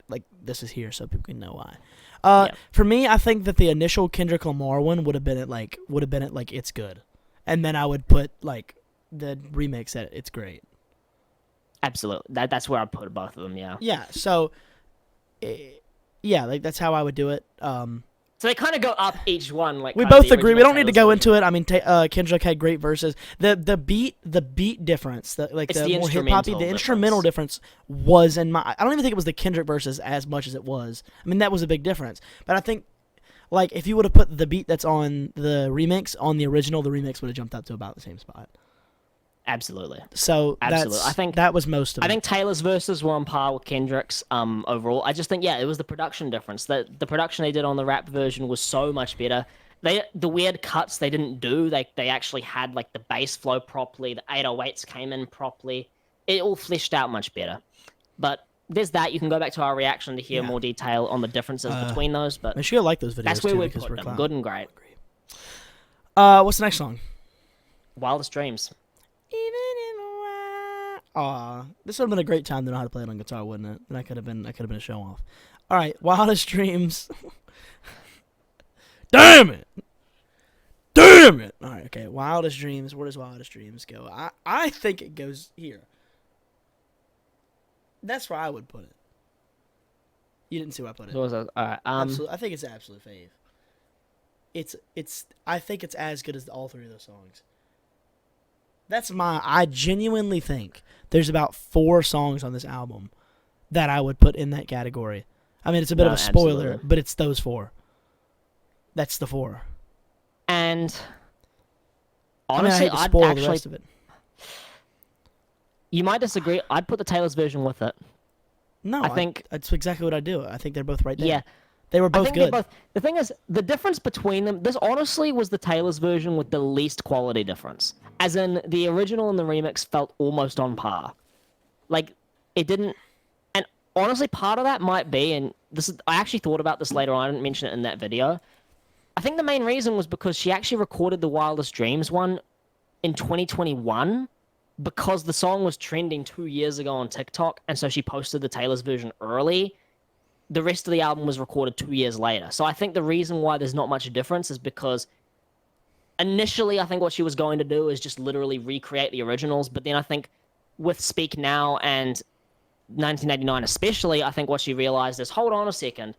like this is here, so people can know why. Yeah. For me, I think that the initial Kendrick Lamar one would have been at like It's Good, and then I would put like the remix at It's Great. Absolutely. That's where I put both of them, yeah. Yeah. So, yeah, like that's how I would do it. So they kind of go up each one. Like We kind of both the agree. We original don't need to Taylor's go version. into it. I mean, Kendrick had great verses. The beat difference, It's the the more hip hoppy, instrumental the instrumental difference was in my. I don't even think it was the Kendrick verses as much as it was. I mean, that was a big difference. But I think, like, if you would have put the beat that's on the remix on the original, the remix would have jumped up to about the same spot. Absolutely. So Absolutely. that's, I think that was most of it. I think Taylor's verses were on par with Kendrick's overall. I just think, yeah, it was the production difference. The production they did on the rap version was so much better. The weird cuts they didn't do, they actually had like the bass flow properly, the 808s came in properly. It all fleshed out much better. But there's that. You can go back to our reaction to hear Yeah. more detail on the differences between those. But Make sure you like those videos that's where too, we because put we're them. clown. Good and great. What's the next song? Wildest Dreams. Aw, this would have been a great time to know how to play it on guitar, wouldn't it? And I could have been a show off. All right, Wildest Dreams. Damn it! Damn it! All right, okay. Wildest Dreams. Where does Wildest Dreams go? I think it goes here. That's where I would put it. You didn't see where I put it. All right. Absolute, I think it's absolute fave. It's. I think it's as good as all three of those songs. I genuinely think there's about 4 songs on this album that I would put in that category. I mean, it's a bit of a spoiler, absolutely. but it's those 4. That's the 4. And I honestly, hate to I'd spoil the actually. rest of it. You might disagree. I'd put the Taylor's version with it. No, I think- that's exactly what I do. I think they're both right there. Yeah. They were I both think good. they're both. The thing is, the difference between them. This honestly was the Taylor's version with the least quality difference. As in, the original and the remix felt almost on par. Like it didn't. And honestly, part of that might be, and this is, I actually thought about this later on. I didn't mention it in that video. I think the main reason was because she actually recorded the Wildest Dreams one in 2021 because the song was trending 2 years ago on TikTok, and so she posted the Taylor's version early. The rest of the album was recorded 2 years later. So I think the reason why there's not much difference is because initially I think what she was going to do is just literally recreate the originals, but then I think with Speak Now and 1989 especially, I think what she realized is, hold on a second,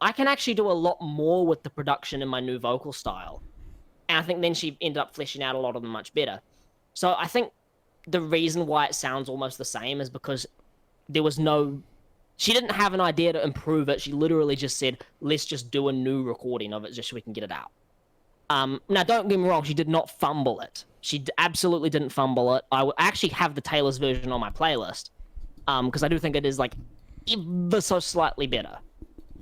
I can actually do a lot more with the production in my new vocal style. And I think then she ended up fleshing out a lot of them much better. So I think the reason why it sounds almost the same is because there was no... She didn't have an idea to improve it. She literally just said, let's just do a new recording of it just so we can get it out. Now, don't get me wrong. She did not fumble it. She absolutely didn't fumble it. I actually have the Taylor's version on my playlist because I do think it is like ever so slightly better.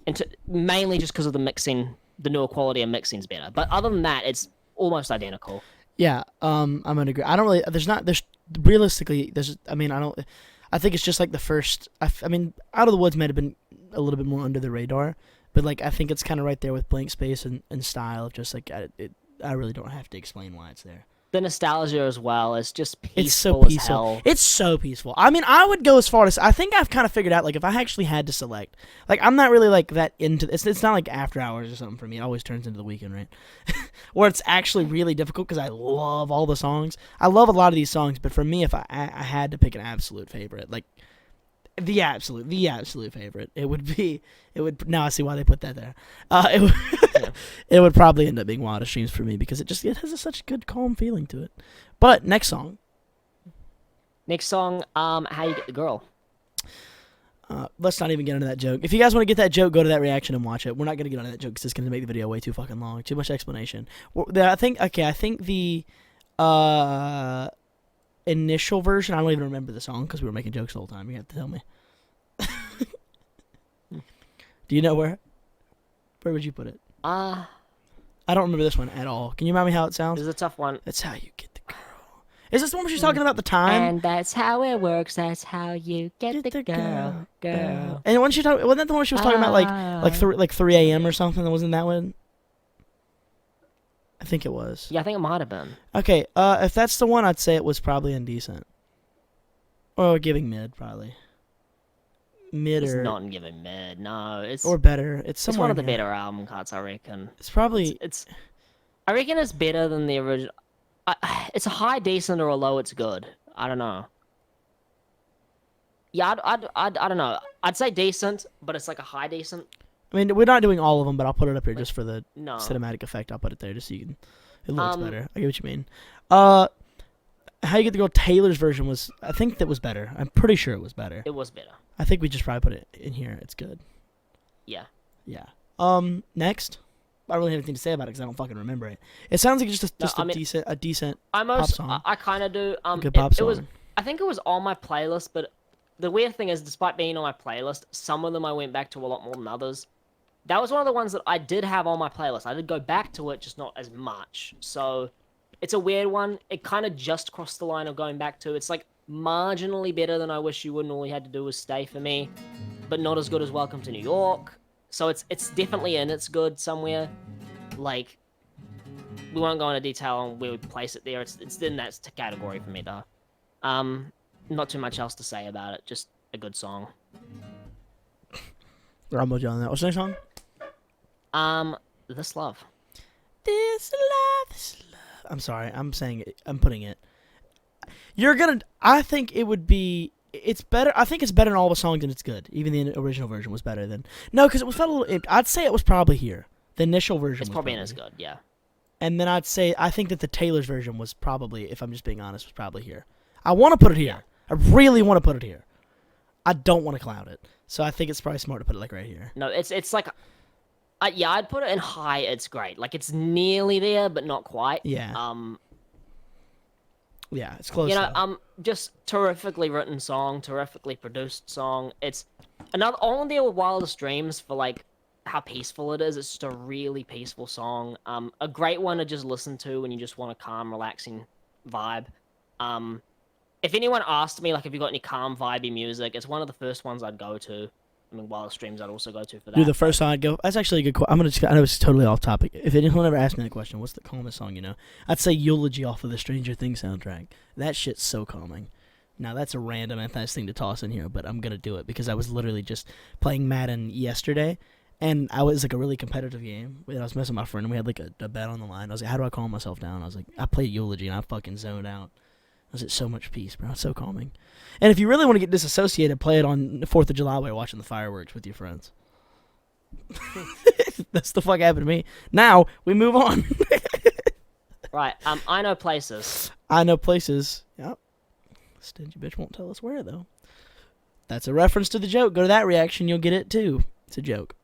And mainly just because of the mixing, the newer quality of mixing is better. But other than that, it's almost identical. Yeah, I'm gonna agree. I don't really. Realistically, I think it's just like the first. I mean, Out of the Woods might have been a little bit more under the radar, but like I think it's kind of right there with Blank Space and style. Just like I really don't have to explain why it's there. The nostalgia as well is just peaceful It's so peaceful. as hell. It's so peaceful. I mean, I would go as far as I think I've kind of figured out. Like, if I actually had to select, like, I'm not really like that into. It's not like After Hours or something for me. It always turns into the weekend, right? Where it's actually really difficult because I love all the songs. I love a lot of these songs, but for me, if I had to pick an absolute favorite, like the absolute favorite, it would. Now I see why they put that there. It would probably end up being Wildest Dreams for me because it has such a good calm feeling to it. But next song. Next song, How You Get the Girl. Let's not even get into that joke. If you guys want to get that joke, go to that reaction and watch it. We're not going to get into that joke because it's going to make the video way too fucking long. Too much explanation. I think the initial version, I don't even remember the song because we were making jokes the whole time. You have to tell me. Do you know where? Where would you put it? I don't remember this one at all. Can you remind me how it sounds? This is a tough one. That's how you get the girl. Is this the one where she's talking about the time? And that's how it works. That's how you get the girl. And when she wasn't that the one she was talking about like 3 a.m. or something? Wasn't that one? I think it was. Yeah, I think it might have been. Okay, if that's the one, I'd say it was probably indecent. Or giving mid, probably. Mid It's or not giving mid. No, it's or better. It's one somewhere of the in here. better album cuts, I reckon. It's probably It's I reckon it's better than the original. It's a high decent or a low it's good. I don't know. Yeah, I don't know. I'd say decent, but it's like a high decent. I mean, we're not doing all of them, but I'll put it up here just for the No. cinematic effect. I'll put it there just so you can. It looks better. I get what you mean. How You Get the Girl Taylor's version was. I think that was better. I'm pretty sure it was better. It was better. I think we just probably put it in here. It's good. Yeah. Yeah. Next. I don't really have anything to say about it because I don't fucking remember it. It sounds like a decent pop song. I kind of do. Good pop song. It was. I think it was on my playlist, but the weird thing is, despite being on my playlist, some of them I went back to a lot more than others. That was one of the ones that I did have on my playlist. I did go back to it, just not as much. So it's a weird one. It kind of just crossed the line of going back to. It's like marginally better than I Wish You Wouldn't. All you had to do was stay for me, but not as good as Welcome to New York. So it's definitely in its good somewhere. Like, we won't go into detail on where we place it there. It's in that category for me though. Not too much else to say about it. Just a good song. I'm with you on that. What's the next song? This Love. This love. I'm sorry. I'm saying it. I'm putting it. You're gonna. I think it would be. It's better. I think it's better in all the songs, and it's good. Even the original version was better than. No, because it was felt a little. I'd say it was probably here. The initial version. It's was probably in as good. Yeah. And then I'd say I think that the Taylor's version was probably, if I'm just being honest, was probably here. I want to put it here. I really want to put it here. I don't want to cloud it. So I think it's probably smart to put it like right here. No, it's like, yeah, I'd put it in high. It's great. Like it's nearly there, but not quite. Yeah. Yeah, it's close. You know, just terrifically written song, terrifically produced song. It's another on there with Wildest Dreams for like how peaceful it is. It's just a really peaceful song. A great one to just listen to when you just want a calm, relaxing vibe. If anyone asked me, like, have you got any calm, vibey music, it's one of the first ones I'd go to. I mean, Wildest Dreams I'd also go to for that. Dude, the first song I'd go... That's actually a good question. I know it's totally off topic. If anyone ever asked me the question, what's the calmest song, you know? I'd say Eulogy off of the Stranger Things soundtrack. That shit's so calming. Now, that's a random ass thing to toss in here, but I'm going to do it because I was literally just playing Madden yesterday, and I was, like, a really competitive game. And I was messing with my friend, and we had, like, a bet on the line. I was like, how do I calm myself down? I was like, I played Eulogy, and I fucking zoned out. It was so much peace, bro. It's so calming. And if you really want to get disassociated, play it on the 4th of July while you're watching the fireworks with your friends. That's the fuck happened to me. Now, we move on. Right. I Know Places. I Know Places. Yep. Stingy bitch won't tell us where, though. That's a reference to the joke. Go to that reaction. You'll get it, too. It's a joke.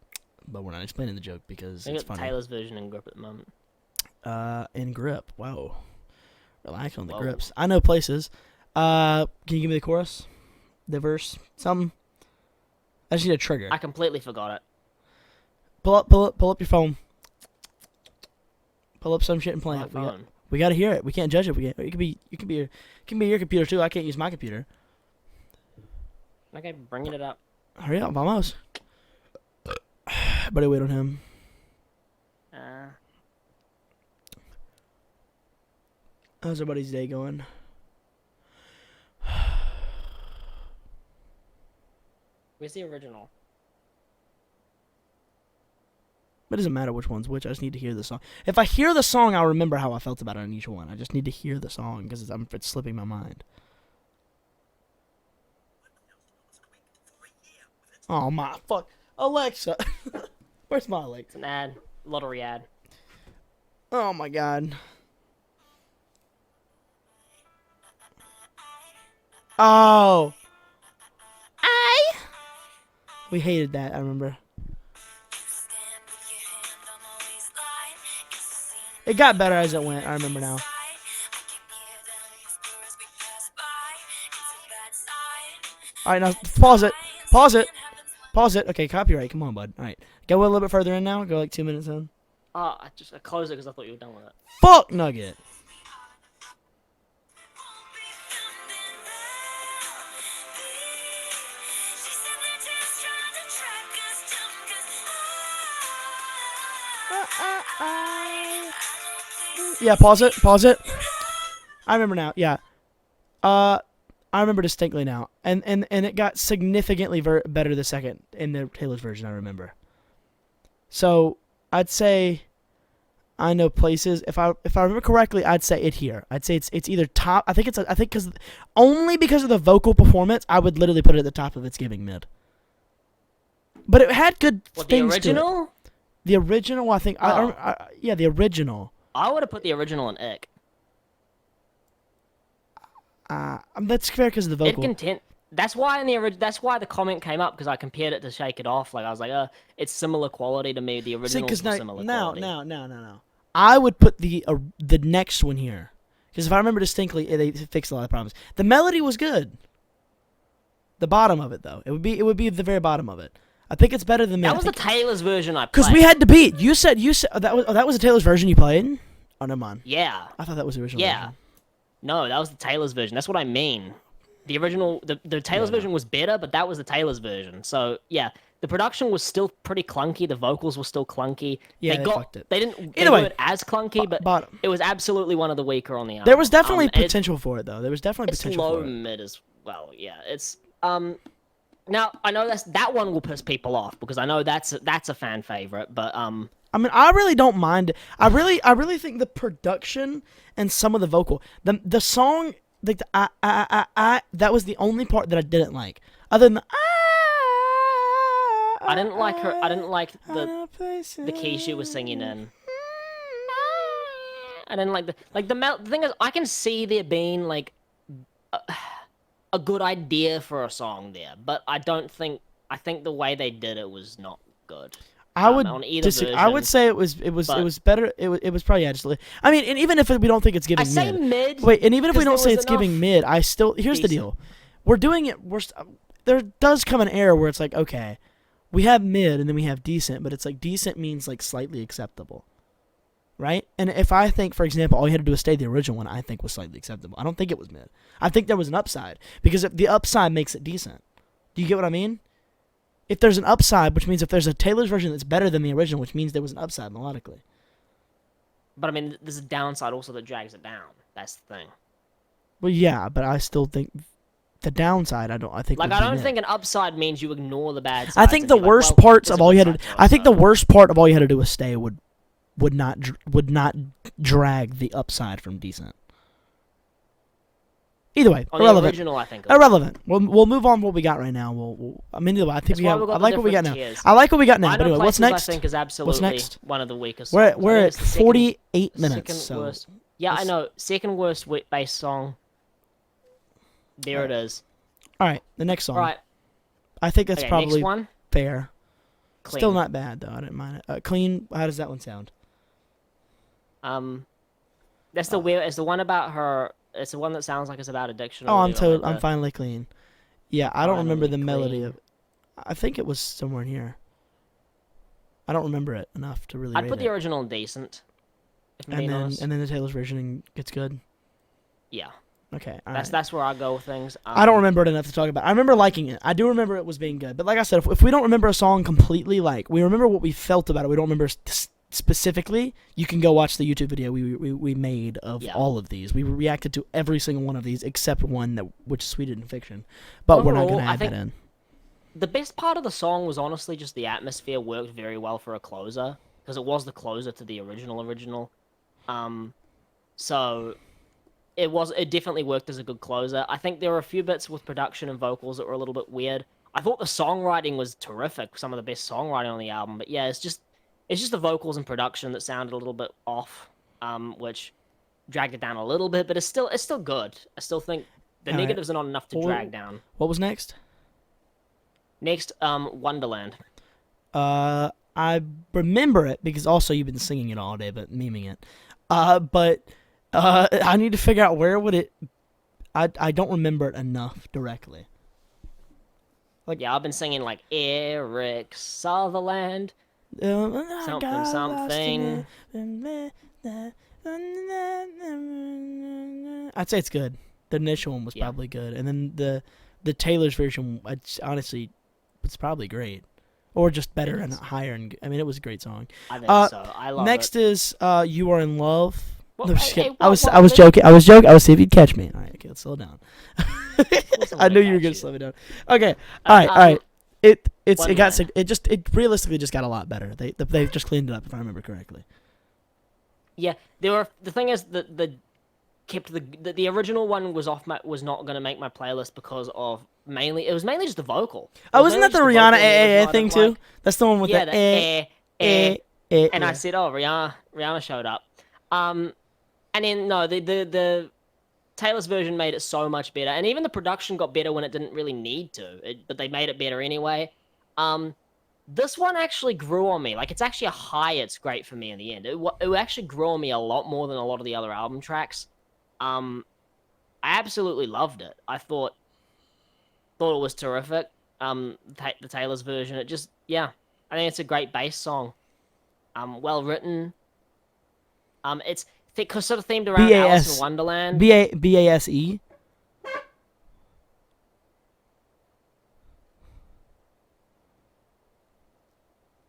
But we're not explaining the joke because it's funny. Taylor's version in Grip at the moment. In Grip. Whoa. Relax on the grips. I Know Places. Can you give me the chorus? The verse? Something? I just need a trigger. I completely forgot it. Pull up your phone. Pull up some shit and play it. We gotta hear it. We can't judge it. It could be your computer too. I can't use my computer. Okay, bringing it up. Hurry up, vamos. Better wait on him. How's everybody's day going? Where's the original? It doesn't matter which one's which. I just need to hear the song. If I hear the song, I'll remember how I felt about it on each one. I just need to hear the song because it's slipping my mind. Oh my fuck, Alexa! Where's my Alexa? It's an ad, lottery ad. Oh my god. Oh. We hated that, I remember. It got better as it went, I remember now. Alright, now pause it. Pause it. Pause it. Okay, copyright. Come on, bud. Alright. Go a little bit further in now. Go like 2 minutes in. I closed it because I thought you were done with it. Fuck Nugget. Yeah, pause it. Pause it. I remember now. Yeah. I remember distinctly now, and it got significantly better the second in the Taylor's version. I remember. So I'd say, I know places. If I remember correctly, I'd say it here. I'd say it's either top. I think because only because of the vocal performance, I would literally put it at the top of its giving mid. But it had good things the original? to it. The original, I think. Oh. Yeah, the original. I would have put the original in ick. That's fair because of the vocal. That's why that's why the comment came up, because I compared it to Shake It Off. Like I was like, it's similar quality to me. The original is similar quality. No. I would put the next one here, because if I remember distinctly, they fixed a lot of problems. The melody was good. The bottom of it, though, it would be the very bottom of it. I think it's better than that was the Taylor's version I played. Because we had to beat. You said that was the Taylor's version you played. Oh, never mind. Yeah. I thought that was the original. Yeah. Version. No, that was the Taylor's version. That's what I mean. The original, the Taylor's version was better, but that was the Taylor's version. So yeah, the production was still pretty clunky. The vocals were still clunky. Yeah, they fucked it. They weren't as clunky, but it was absolutely one of the weaker on the album. There was definitely potential for it, though. There was definitely potential for it. It's low mid as well. Yeah, it's Now I know that one will piss people off, because I know that's a fan favorite, but I mean, I really don't mind. I really think the production and some of the vocal, the song, like that was the only part that I didn't like. Other than I didn't like her. I didn't like the key she was singing in. I didn't like the thing is, I can see there being like a good idea for a song there, but I think the way they did it was not good. I would I would say it was better. It was probably actually. I mean, and even if we don't think it's giving mid. I say mid. Wait, and even if we don't say it's giving mid, I still here's the deal. We're doing it. There does come an era where it's like, okay, we have mid and then we have decent, but it's like decent means like slightly acceptable, right? And if I think, for example, all you had to do was stay the original one, I think was slightly acceptable. I don't think it was mid. I think there was an upside, because the upside makes it decent. Do you get what I mean? If there's an upside, which means if there's a Taylor's version that's better than the original, which means there was an upside melodically. But I mean, there's a downside also that drags it down. That's the thing. Well, yeah, but I still think the downside. I think an upside means you ignore the bad sides. I think the worst parts of all you had to. I think the worst part of all you had to do was stay would not drag the upside from decent. Either way, irrelevant. The original, I think. Irrelevant. We'll move on. What we got right now. I mean, I think I like what we got now. I like what we got now. But anyway, what's next? I think is absolutely one of the weakest. We're at 48 minutes. So worst. Yeah, I know. Second worst bass song. There it is. All right, the next song. All right. I think that's probably next one. Fair. Clean. Still not bad though. I didn't mind it. Clean. How does that one sound? That's the weird. It's the one about her. It's the one that sounds like it's about addiction. Oh, I'm finally clean. Yeah, I don't remember the melody of. I think it was somewhere in here. I don't remember it enough to really. I'd put the original in decent. If I'm being honest. And then the Taylor's version gets good. Yeah. Okay. That's where I go with things. I don't remember it enough to talk about. I remember liking it. I do remember it was being good. But like I said, if we don't remember a song completely, like we remember what we felt about it, we don't remember specifically, you can go watch the YouTube video we made of all of these. We reacted to every single one of these except one which is Sweeter Than Fiction. But we're not going to add that in. The best part of the song was honestly just the atmosphere worked very well for a closer, because it was the closer to the original. So it definitely worked as a good closer. I think there were a few bits with production and vocals that were a little bit weird. I thought the songwriting was terrific, some of the best songwriting on the album, but yeah, it's just the vocals and production that sounded a little bit off, which dragged it down a little bit, but it's still good. I still think the negatives are not enough to drag down. What was next? Next, Wonderland. I remember it because also you've been singing it all day, but memeing it. But I need to figure out where would it. I don't remember it enough directly. Like, yeah, I've been singing like Eric Sutherland. Something. I'd say it's good. The initial one was probably good, and then the Taylor's version, honestly, it's probably great. or just better It and is. higher. And I mean, it was a great song. I think so. I love Next it. is "You Are in Love." Well, No, I'm just kidding. hey, I was what- joking. I was joking. I was see if you'd catch me. All right, okay, let's slow down. Of course I'm I gonna knew you were catch gonna you. slow me down. Okay, Uh, all right, all um, right. It Wonderland. it realistically just got a lot better. They just cleaned it up if I remember correctly. Yeah, there were. The thing is that kept the original one was not gonna make my playlist because of it was mainly just the vocal. It Oh, was wasn't mainly that the just the Rihanna vocal in the original I thing didn't too? like. That's the one with Yeah, the the and I yeah. said, oh, Rihanna showed up. And then no, the Taylor's version made it so much better, and even the production got better when it didn't really need to. But they made it better anyway. Um, this one actually grew on me. Like it's actually a high. It's great for me in the end. It actually grew on me a lot more than a lot of the other album tracks. Um, I absolutely loved it. I thought it was terrific. The Taylor's version. It just yeah, I think it's a great bass song. Well written. It's sort of themed around Alice in BAS Wonderland. BASE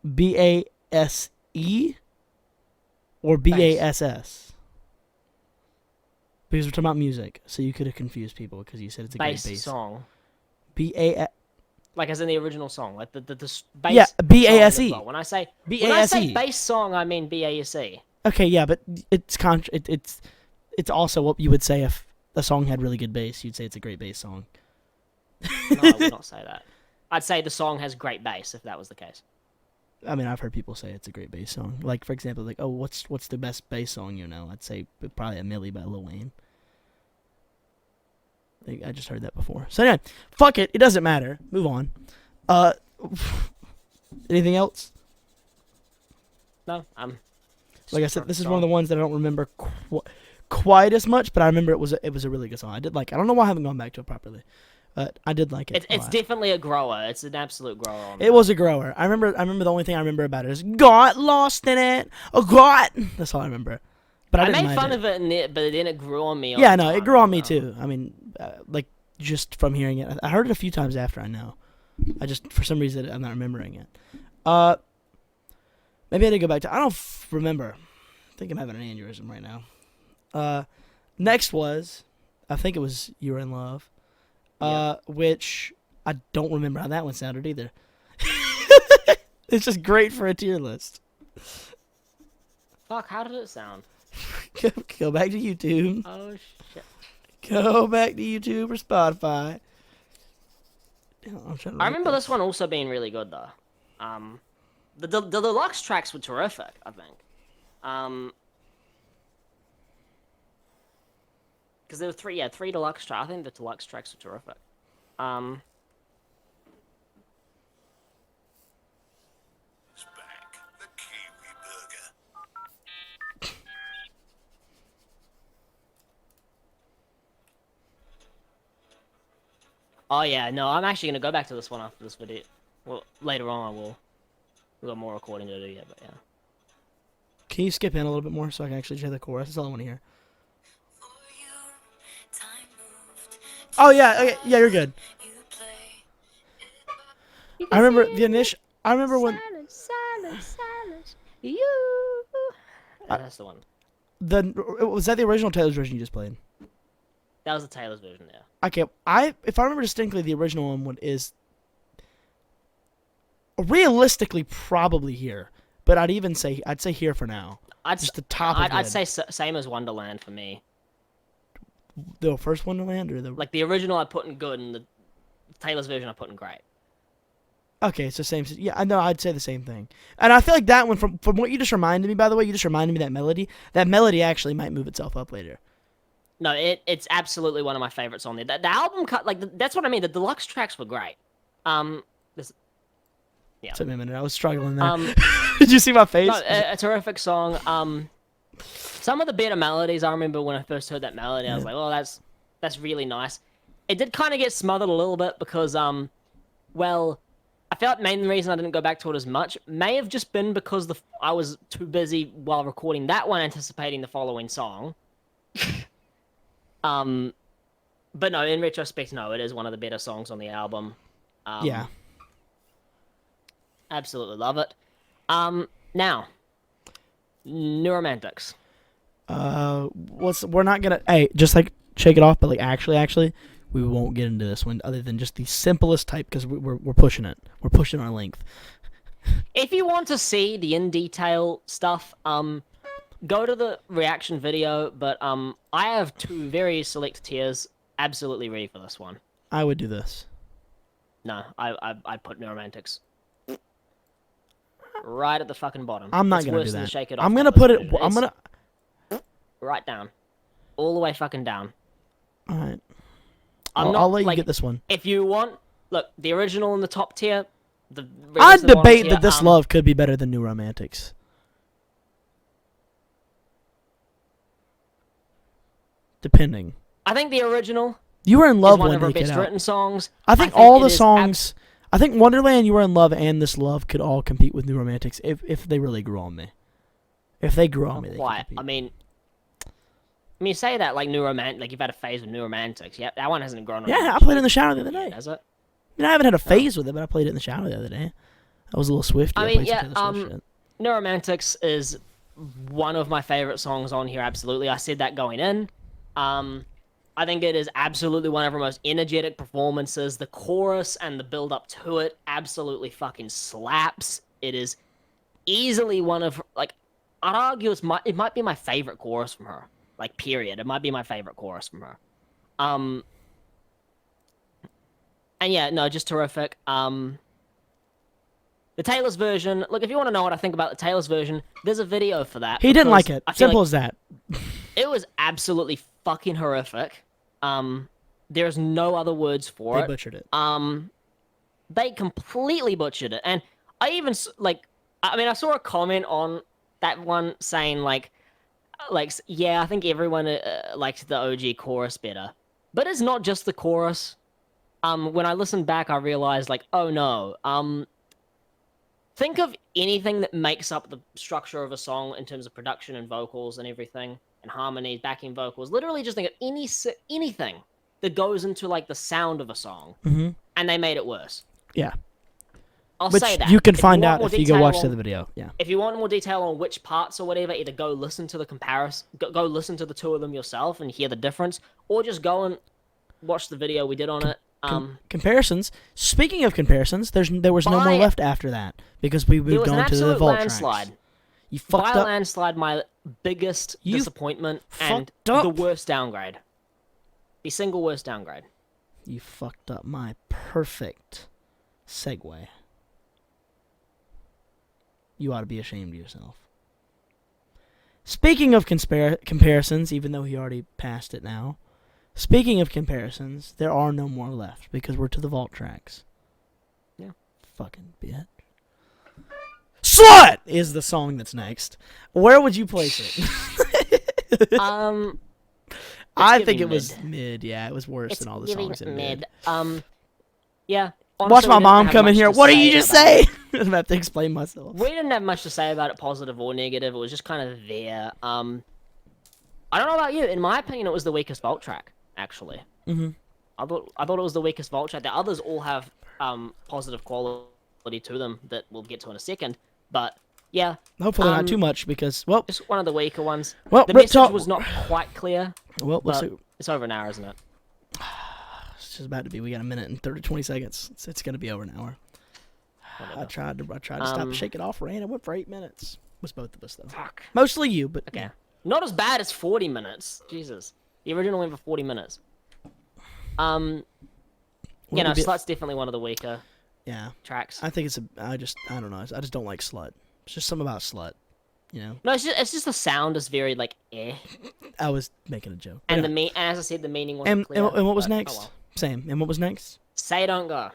BASE or BASS because we're talking about music, so you could have confused people because you said it's a great Bass bass. song, BA like as in the original song, like the bass. yeah song as BASE well. When I say BASE. bass song, I mean BASE. Okay, yeah, but it's also what you would say if a song had really good bass. You'd say it's a great bass song. No, I would not say that. I'd say the song has great bass if that was the case. I mean, I've heard people say it's a great bass song. Like, for example, like, oh, what's the best bass song you know? I'd say probably "A Millie" by Lil Wayne. I just heard that before. So anyway, fuck it. It doesn't matter. Move on. Uh, anything else? No, Like I said, this is one of the ones that I don't remember quite as much, but I remember it was a really good song. I did like. I don't know why I haven't gone back to it properly, but I did like it. It's definitely a grower. It's an absolute grower. On It was a grower. I remember the only thing I remember about it is got lost in it. Oh God, that's all I remember. But I didn't made mind fun it. of it, but then it grew on me. Yeah, no, it grew on me too. I mean, like just from hearing it, I heard it a few times after. I know. I just for some reason I'm not remembering it. Maybe I did go back to. I don't remember. I think I'm having an aneurysm right now. Next was, I think it was "You Were in Love," which I don't remember how that one sounded either. It's just great for a tier list. Fuck, how did it sound? Go back to YouTube. Oh shit. Go back to YouTube or Spotify. I remember this one also being really good though. The deluxe tracks were terrific. I think. Because there were three deluxe tracks. I think the deluxe tracks were terrific. It's back. The Kiwi Burger. Oh yeah, no, I'm actually gonna go back to this one after this video. Well, later on I will. We've got more recording to do yet, but yeah. Can you skip in a little bit more so I can actually hear the chorus? That's all I want to hear. Oh yeah, okay, yeah, you're good. I remember the initial. I remember when Silence, you. That's the one. was that the original Taylor's version you just played? That was the Taylor's version, yeah. Okay, if I remember distinctly, the original one is realistically probably here, but I'd say here for now. Just the top. I'd say same as Wonderland for me. The first Wonderland or the Like the original I put in good, and the Taylor's version I put in great. Okay, it's the same. Yeah, I know. I'd say the same thing. And I feel like that one, from what you just reminded me, by the way, you just reminded me that melody. That melody actually might move itself up later. No, it's absolutely one of my favorites on there. The album cut, that's what I mean. The deluxe tracks were great. Yeah. Took me a minute. I was struggling there. Did you see my face? No, a terrific song. Some of the better melodies, I remember when I first heard that melody, I was like, oh, that's really nice. It did kind of get smothered a little bit because, well, I felt the main reason I didn't go back to it as much may have just been because I was too busy while recording that one anticipating the following song. But no, in retrospect, no, it is one of the better songs on the album. Yeah. Absolutely love it. Now, New Romantics. We're not gonna. Hey, just like shake it off, but like actually, we won't get into this one other than just the simplest type because we're pushing it. We're pushing our length. If you want to see the in detail stuff, go to the reaction video. But I have 2 very select tiers. Absolutely ready for this one. I would do this. No, I put New Romantics right at the fucking bottom. I'm not It's gonna worse do than the that. Shake It Off I'm gonna Taylor's put it. version. I'm It's gonna. right down, all the way fucking down. All right. I'm I'll let you like, get this one. If you want, look, the original in the top tier. The I'd rest in the bottom debate tier, that This Love could be better than New Romantics. Depending. I think the original You Were in is Love one when of her they came best out. written songs. I think all it the is songs. I think Wonderland, You Were in Love, and This Love could all compete with New Romantics if they really grew on me. If they grew on me, they could Quite. compete. I mean, you say that like New Romantic, like you've had a phase with New Romantics. Yeah, that one hasn't grown on. Yeah, you I played it in much, the shower the other day. has it? I mean, I haven't had a phase with it, but I played it in the shower the other day. I was a little swifty. I I mean, played some yeah, Taylor Swift shit. New Romantics is one of my favorite songs on here. Absolutely, I said that going in. I think it is absolutely one of her most energetic performances. The chorus and the build up to it absolutely fucking slaps. It is easily one of like I'd argue it might be my favorite chorus from her. Like period, it might be my favorite chorus from her. And yeah, no, just terrific. The Taylor's version. Look, if you want to know what I think about the Taylor's version, there's a video for that. He didn't like because it. I feel Simple like as that. it was absolutely fucking horrific. There's no other words for They it. butchered it. They completely butchered it, and I even like. I mean, I saw a comment on that one saying like, yeah, I think everyone liked the OG chorus better, but it's not just the chorus. When I listened back, I realized like, oh no. Think of anything that makes up the structure of a song in terms of production and vocals and everything, and harmonies, backing vocals. Literally, just think of anything that goes into like the sound of a song, and they made it worse. Yeah. I'll Which say that. you can If find want out more if you go detail watch on- the video. Yeah. If you want more detail on which parts or whatever, either go listen to the comparison, go listen to the 2 of them yourself and hear the difference, or just go and watch the video we did on it. Comparisons. Speaking of comparisons, there was no more By- left after that because we There moved was an on to the absolute vault landslide. tracks. You By fucked a up. landslide, my biggest You disappointment and fucked up. the worst downgrade. The single worst downgrade. You fucked up my perfect segue. You ought to be ashamed of yourself. Speaking of comparisons, even though he already passed it now, speaking of comparisons, there are no more left because we're to the vault tracks. Yeah. Fucking bitch. Slut is the song that's next. Where would you place it? I think it was mid. Yeah, it was worse than all the songs in mid. Yeah. Watch honestly, my we didn't mom have come in much here. to What did you just about say? it. I'm gonna have to explain myself. We didn't have much to say about it, positive or negative. It was just kind of there. I don't know about you. In my opinion, it was the weakest vault track. Actually, I thought it was the weakest vault track. The others all have positive quality to them that we'll get to in a second. But yeah, Hopefully not too much because just one of the weaker ones. Well, the Rip message Talk- was not quite clear. well, let's But see. it's over an hour, isn't it? It's just about to be. We got a minute and 20 seconds. It's gonna be over an hour. I tried to stop Shake It Off. Ran. It went for 8 minutes. Was both of us though. Fuck. Mostly you, but Okay. Not as bad as 40 minutes. Jesus. The original went for 40 minutes. What You know, would be- Slut's definitely one of the weaker yeah. tracks. I think it's a. I don't know. I just don't like Slut. It's just something about Slut. You know. No, it's just the sound is very like I was making a joke. and But and as I said, the meaning wasn't and, clear. and what was but, next? Oh well. Same. And what was next? Say don't go.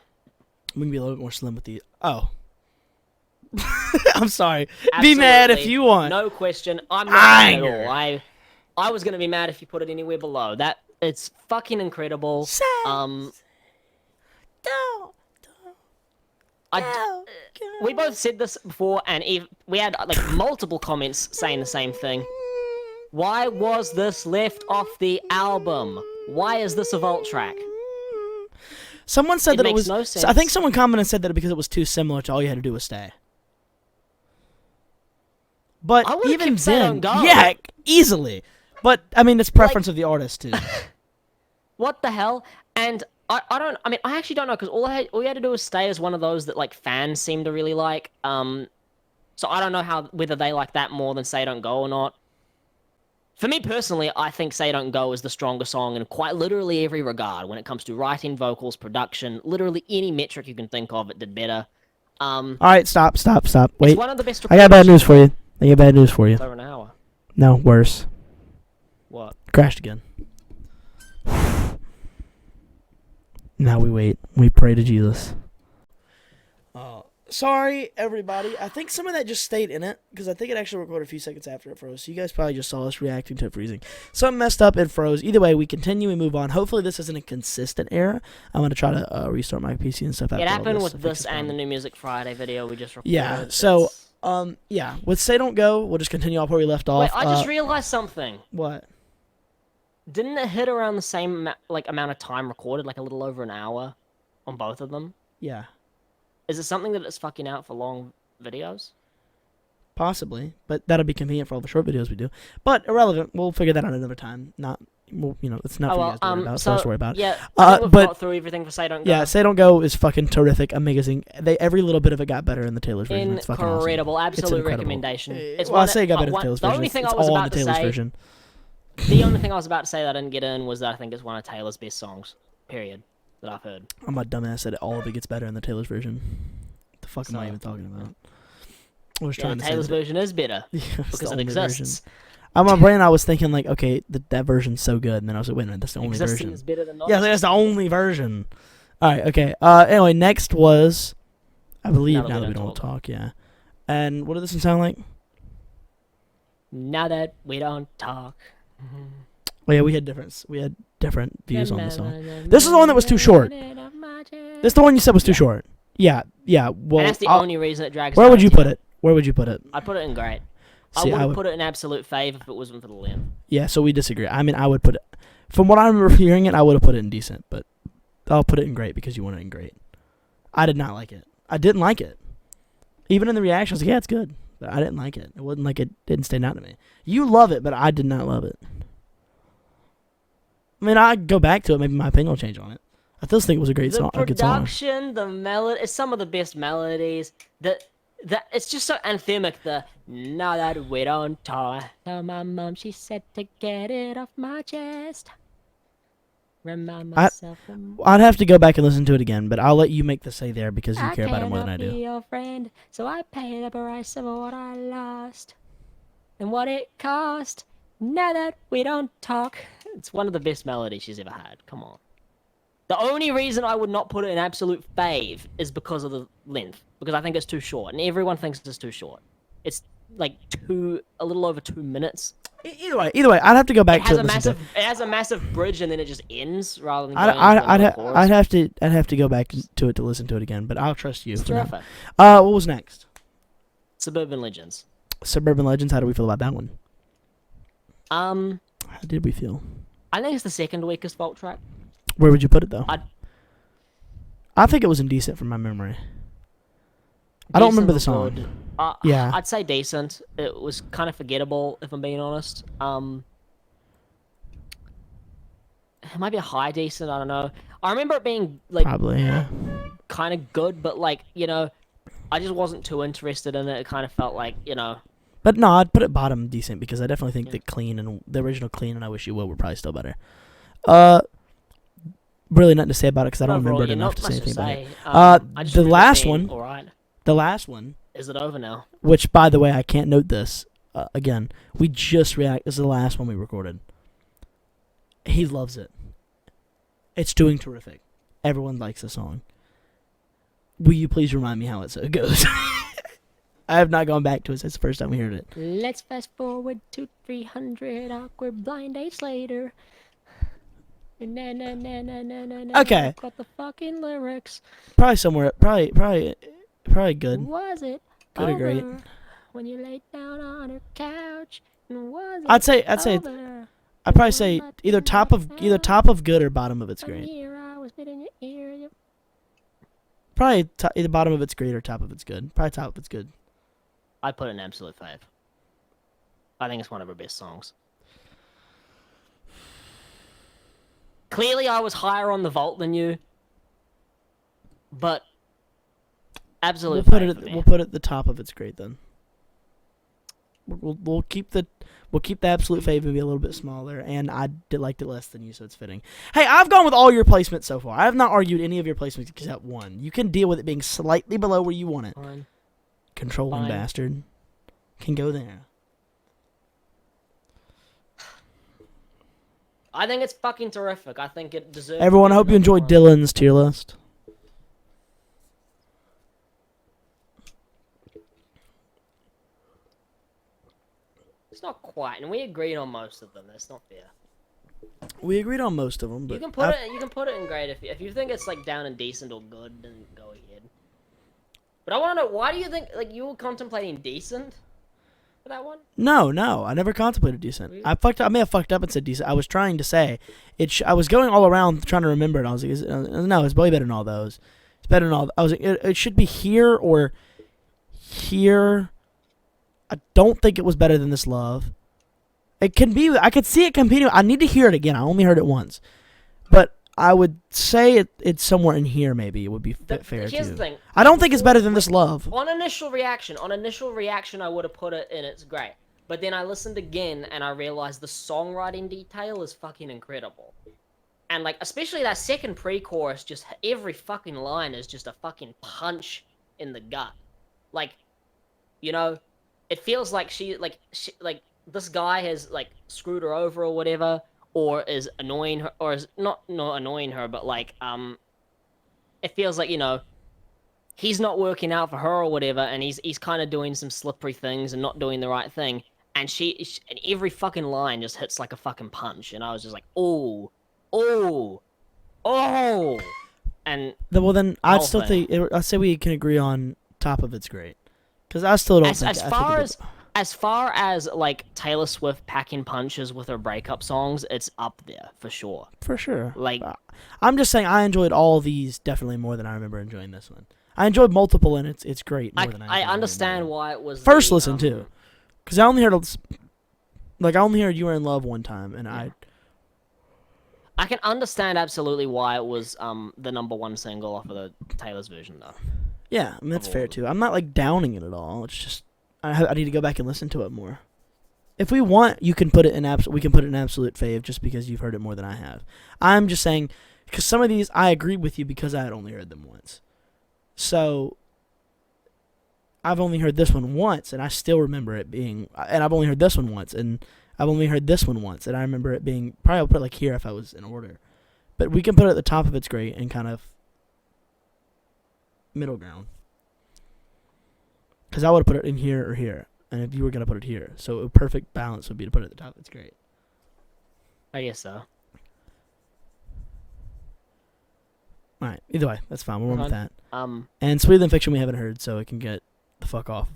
We can be a little bit more slim with the. Oh. I'm sorry. Be mad if Absolutely. you want. No question. I'm not mad at Anger. all. I was gonna be mad if you put it anywhere below. That it's fucking incredible. We both said this before, and we had like multiple comments saying the same thing. Why was this left off the album? Why is this a vault track? Someone said It that it makes was. no I think sense. someone commented and said that because it was too similar to All You Had to Do Was Stay. But I would've even kept Say then, Don't Go. yeah, easily. But I mean, it's preference of the artist too. What the hell? And I actually don't know, because all you had to do was Stay is one of those that like fans seem to really like. So I don't know whether they like that more than Say Don't Go or not. For me personally, I think Say Don't Go is the stronger song in quite literally every regard. When it comes to writing, vocals, production, literally any metric you can think of, it did better. All right, stop. Wait, It's one of the best. I got bad news for you. It's over an hour. No, worse. What? Crashed again. Now we wait. We pray to Jesus. Sorry, everybody. I think some of that just stayed in it, because I think it actually recorded a few seconds after it froze. So you guys probably just saw us reacting to it freezing. Something messed up, it froze. Either way, we continue and move on. Hopefully this isn't a consistent error. I'm going to try to restart my PC and stuff after It all happened this with to fix this this and the problem. new Music Friday video we just recorded. Yeah, so, It's- yeah. With Say Don't Go, we'll just continue off where we left off. Wait, I just realized something. What? Didn't it hit around the same amount of time recorded, like a little over an hour, on both of them? Yeah. Is it something that it's fucking out for long videos? Possibly, but that'll be convenient for all the short videos we do. But irrelevant. We'll figure that out another time. Not, well, it's not for you guys to worry about. So let's worry about it. Yeah, I think we've but got through everything for Say Don't Go. yeah, Say Don't Go is fucking terrific, amazing. Every little bit of it got better in the Taylor's version. It's fucking awesome. Incredible, absolute incredible. recommendation. It's Well, I one say it got better in one- the Taylor's the version. only thing It's I was all in about the to Taylor's say, version. the only thing I was about to say that I didn't get in was that I think it's one of Taylor's best songs. Period. That I've heard. I'm a dumbass that all of it gets better in the Taylor's version. What the fuck am I So- even talking about? I was Yeah, trying to say Taylor's that version is better yeah, it's the because it only exists. version. On my brain, I was thinking like, okay, that version's so good, and then I was like, wait a minute, that's the only Existing version. is better than not. Yeah, that's the only version. All right, okay. Anyway, next was, I believe, Now That We Don't Talk. Yeah. And what did this one sound like? Now that we don't talk. Oh yeah, we had different views on the song. This is the one that was too short. This is the one you said was too short. Yeah. Well, And that's the only reason it drags. where down would you to put it? Where would you put it? I'd put it in great. See, I would put it in absolute fave if it wasn't for the length. Yeah, so we disagree. I mean, I would put it. From what I remember hearing it, I would have put it in decent, but I'll put it in great because you want it in great. I did not like it. I didn't like it. Even in the reactions, yeah, it's good, but I didn't like it. It wasn't like it didn't stand out to me. You love it, but I did not love it. I mean, I'd go back to it. Maybe my opinion will change on it. I still think it was a great song. The A good song. production, the melody, it's some of the best melodies. That it's just so anthemic. The now that we don't talk. Now my mom, she said to get it off my chest. Remind myself. I'd have to go back and listen to it again, but I'll let you make the say there because you care about it more than I Be do. your friend, so I paid the price of what I lost and what it cost. Now that we don't talk, it's one of the best melodies she's ever had. Come on. The only reason I would not put it in absolute fave is because of the length, because I think it's too short, and everyone thinks it's too short. It's like a little over 2 minutes. Either way, I'd have to go back It to has it. it has a massive bridge, and then it just ends rather than. Going into I'd the chorus. I'd have to go back to it to listen to it again, but I'll trust you. It's For now. terrific. What was next? Suburban Legends. Suburban Legends. How do we feel about that one? How did we feel? I think it's the second weakest Vault track. Where would you put it though? I'd- I think it was indecent from my memory. I don't remember the Decent or song. good. Yeah. I'd say decent. It was kind of forgettable, if I'm being honest. It might be a high decent. I don't know. I remember it being like Probably, yeah. kind of good, but like I just wasn't too interested in it. It kind of felt like But no, I'd put it bottom decent because I definitely think that Clean and the original Clean and I Wish You Would were probably still better. Really nothing to say about it because I don't overall, remember it enough not to say much anything about it. I just The remember it last being one, alright. the last one, Is it over now? which by the way I can't note this again. We just react. This is the last one we recorded. He loves it. It's doing terrific. Everyone likes the song. Will you please remind me how it goes? I have not gone back to it since the first time we heard it. Let's fast forward to 300 awkward blind dates later. Na, na, na, na, na, na, na, Okay. got the fucking lyrics. Probably somewhere. Probably good. Was it Good or great. over when you laid down on her couch? And was it I'd say over I'd probably say either top of good or bottom of it's when great. here I whisper in your ear. Probably the bottom of it's great or top of it's good. Probably top of it's good. I'd put it in absolute fave. I think it's one of her best songs. Clearly, I was higher on the vault than you, but absolute fave for me. We'll put it at the top of it's great then. We'll keep the absolute fave maybe a little bit smaller, and I liked it less than you, so it's fitting. Hey, I've gone with all your placements so far. I have not argued any of your placements except one. You can deal with it being slightly below where you want it. Fine. Controlling Fine. bastard. Can go there. I think it's fucking terrific. I think it deserves. Everyone, I hope you enjoyed Dylan's tier list. It's not quite, and we agreed on most of them. That's not fair. We agreed on most of them, but You can put it. You can put it in grade if you think it's like down and decent or good, then go ahead. But I want to know, why do you think like you were contemplating decent for that one? No, I never contemplated decent. Really? I may have fucked up and said decent. I was trying to say I was going all around trying to remember it. I was like, no, it's way better than all those. It's better than all. I was like, it should be here or here. I don't think it was better than This Love. It can be. I could see it competing. I need to hear it again. I only heard it once, but I would say it's somewhere in here. Maybe it would be fair Here's too. the thing. I don't think it's better than This Love. On initial reaction, I would have put it in It's Great. But then I listened again and I realized the songwriting detail is fucking incredible. And like, especially that second pre-chorus, just every fucking line is just a fucking punch in the gut. Like, you know, it feels like she this guy has like screwed her over or whatever, or is annoying her, or is not annoying her, but like it feels like, you know, he's not working out for her or whatever, and he's kind of doing some slippery things and not doing the right thing, and and every fucking line just hits like a fucking punch, and I was just like, oh, and Well, then I'd whole still thing. think I'd say we can agree on top of it's great, because I still don't think as far as like Taylor Swift packing punches with her breakup songs, it's up there for sure. For sure. Like, I'm just saying I enjoyed all these definitely more than I remember enjoying this one. I enjoyed multiple, and it's great more than I enjoyed understand another one. why it was First the, listen too, because I only heard You Were in Love one time, and I can understand absolutely why it was the #1 single off of the Taylor's version though. yeah, I mean, that's Of all fair of too. I'm not like downing it at all. It's just I need to go back and listen to it more. If we want, we can put it in absolute fave just because you've heard it more than I have. I'm just saying, because some of these I agreed with you because I had only heard them once. So I've only heard this one once, and I still remember it being. And I've only heard this one once, and I've only heard this one once, and I remember it being. Probably I'll put it like here if I was in order, but we can put it at the top of it's great and kind of middle ground. Because I would have put it in here or here, and if you were gonna put it here, so a perfect balance would be to put it at the top. It's great. I guess so. All right. Either way, that's fine. We're on with that. And Sweeter Than Fiction we haven't heard, so it can get the fuck off.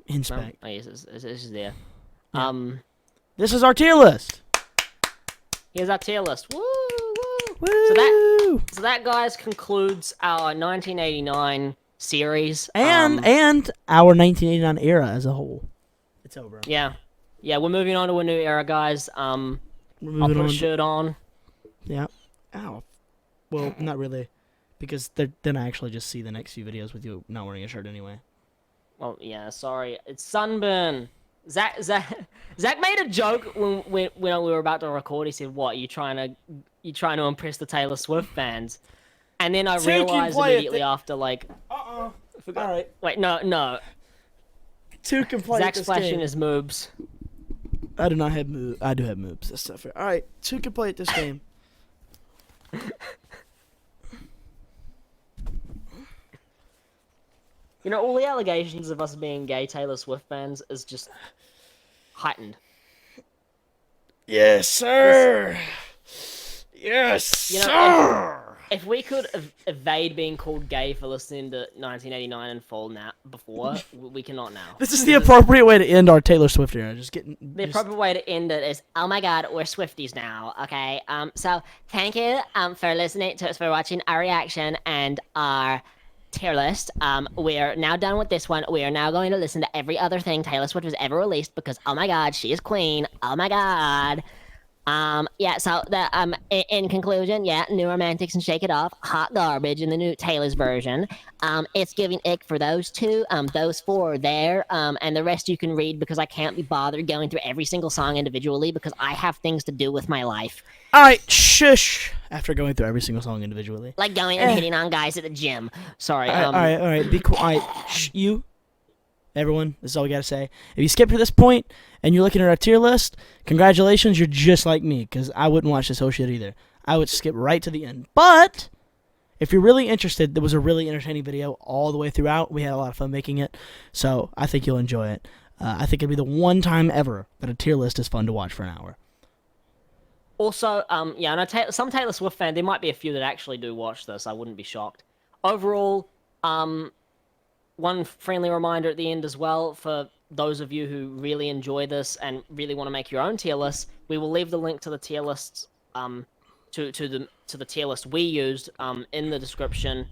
Inspect. I guess it's there. Yeah. This is our tier list. Here's our tier list. Woo, woo. Woo! So that guys concludes our 1989 series. And our 1989 era as a whole. It's over. Yeah, we're moving on to a new era, guys. I'll We're put a shirt on. Yeah. Ow. Well, not really, because then I actually just see the next few videos with you not wearing a shirt anyway. Well, yeah, sorry. It's sunburn. Zach made a joke when we were about to record. He said, "What, you trying to impress the Taylor Swift fans?" And then I realized immediately after, like, All right. wait, no. 2 can play Zach's this flashing game. his moobs. I do not have moves. I do have moves. That's not fair. All right, 2 can play at this game. You know, all the allegations of us being gay Taylor Swift fans is just heightened. Yes, sir. Yes, You know, sir. If we could evade being called gay for listening to 1989 in full now, before, we cannot now. This is the appropriate way to end our Taylor Swift era. The appropriate way to end it is, oh my god, we're Swifties now, okay? So thank you for listening to us, for watching our reaction and our tier list. We're now done with this one. We are now going to listen to every other thing Taylor Swift has ever released because, oh my god, she is queen. Oh my god. Yeah, so in conclusion, yeah, New Romantics and Shake It Off, hot garbage in the new Taylor's version. It's giving ick for those two, those four there, and the rest you can read because I can't be bothered going through every single song individually because I have things to do with my life. Alright, shush. After going through every single song individually. Like going and hitting on guys at the gym. Sorry, Alright, be quiet. Shh, you. Everyone, this is all we gotta say. If you skip to this point and you're looking at our tier list, congratulations, you're just like me, because I wouldn't watch this whole shit either. I would skip right to the end. But if you're really interested, there was a really entertaining video all the way throughout. We had a lot of fun making it, so I think you'll enjoy it. I think it'll be the one time ever that a tier list is fun to watch for an hour. Also, yeah, I know some Taylor Swift fan, there might be a few that actually do watch this. I wouldn't be shocked. Overall, one friendly reminder at the end as well for those of you who really enjoy this and really want to make your own tier list. We will leave the link to the tier lists, to the tier list we used, in the description.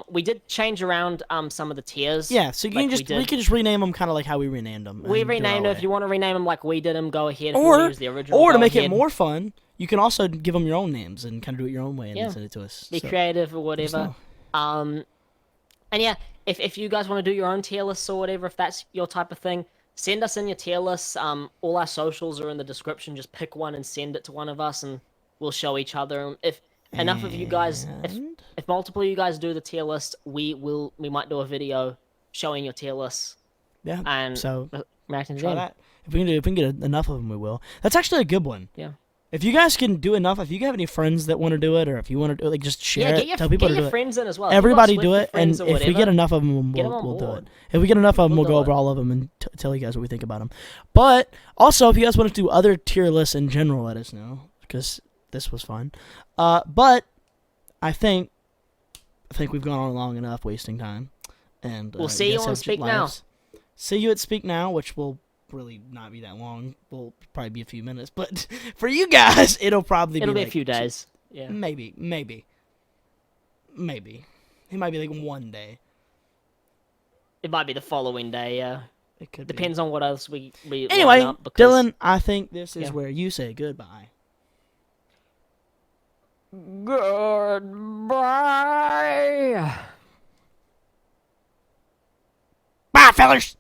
We did change around some of the tiers. Yeah, so you like we can just rename them kind of like how we renamed them. We renamed them. If you want to rename them like we did them, go ahead. Or use the original, or to make ahead. it more fun, you can also give them your own names and kind of do it your own way and then send it to us. Be creative or whatever. And yeah, if you guys want to do your own tier lists or whatever, if that's your type of thing, send us in your tier lists. All our socials are in the description. Just pick one and send it to one of us, and we'll show each other. If enough of you guys, if multiple of you guys do the tier list, we might do a video showing your tier lists. Yeah. And so reacting to try them. that. If we can get enough of them, we will. That's actually a good one. Yeah. If you guys can do enough, if you have any friends that want to do it, or if you want to do it, like just share it, tell people to do it. Friends in as well. Everybody do it, and if we get enough of them, we'll do it. If we get enough of them, we'll go over all of them and tell you guys what we think about them. But also, if you guys want to do other tier lists in general, let us know, because this was fun. But I think we've gone on long enough, wasting time. And we'll see you on Speak Now. See you at Speak Now, which will really not be that long. Will probably be a few minutes, but for you guys, it'll be like a few days. Yeah, maybe. It might be like one day. It might be the following day. Yeah, it could. Depends on what else we anyway, line up because... Dylan, I think this is where you say goodbye. Goodbye. Bye, fellas.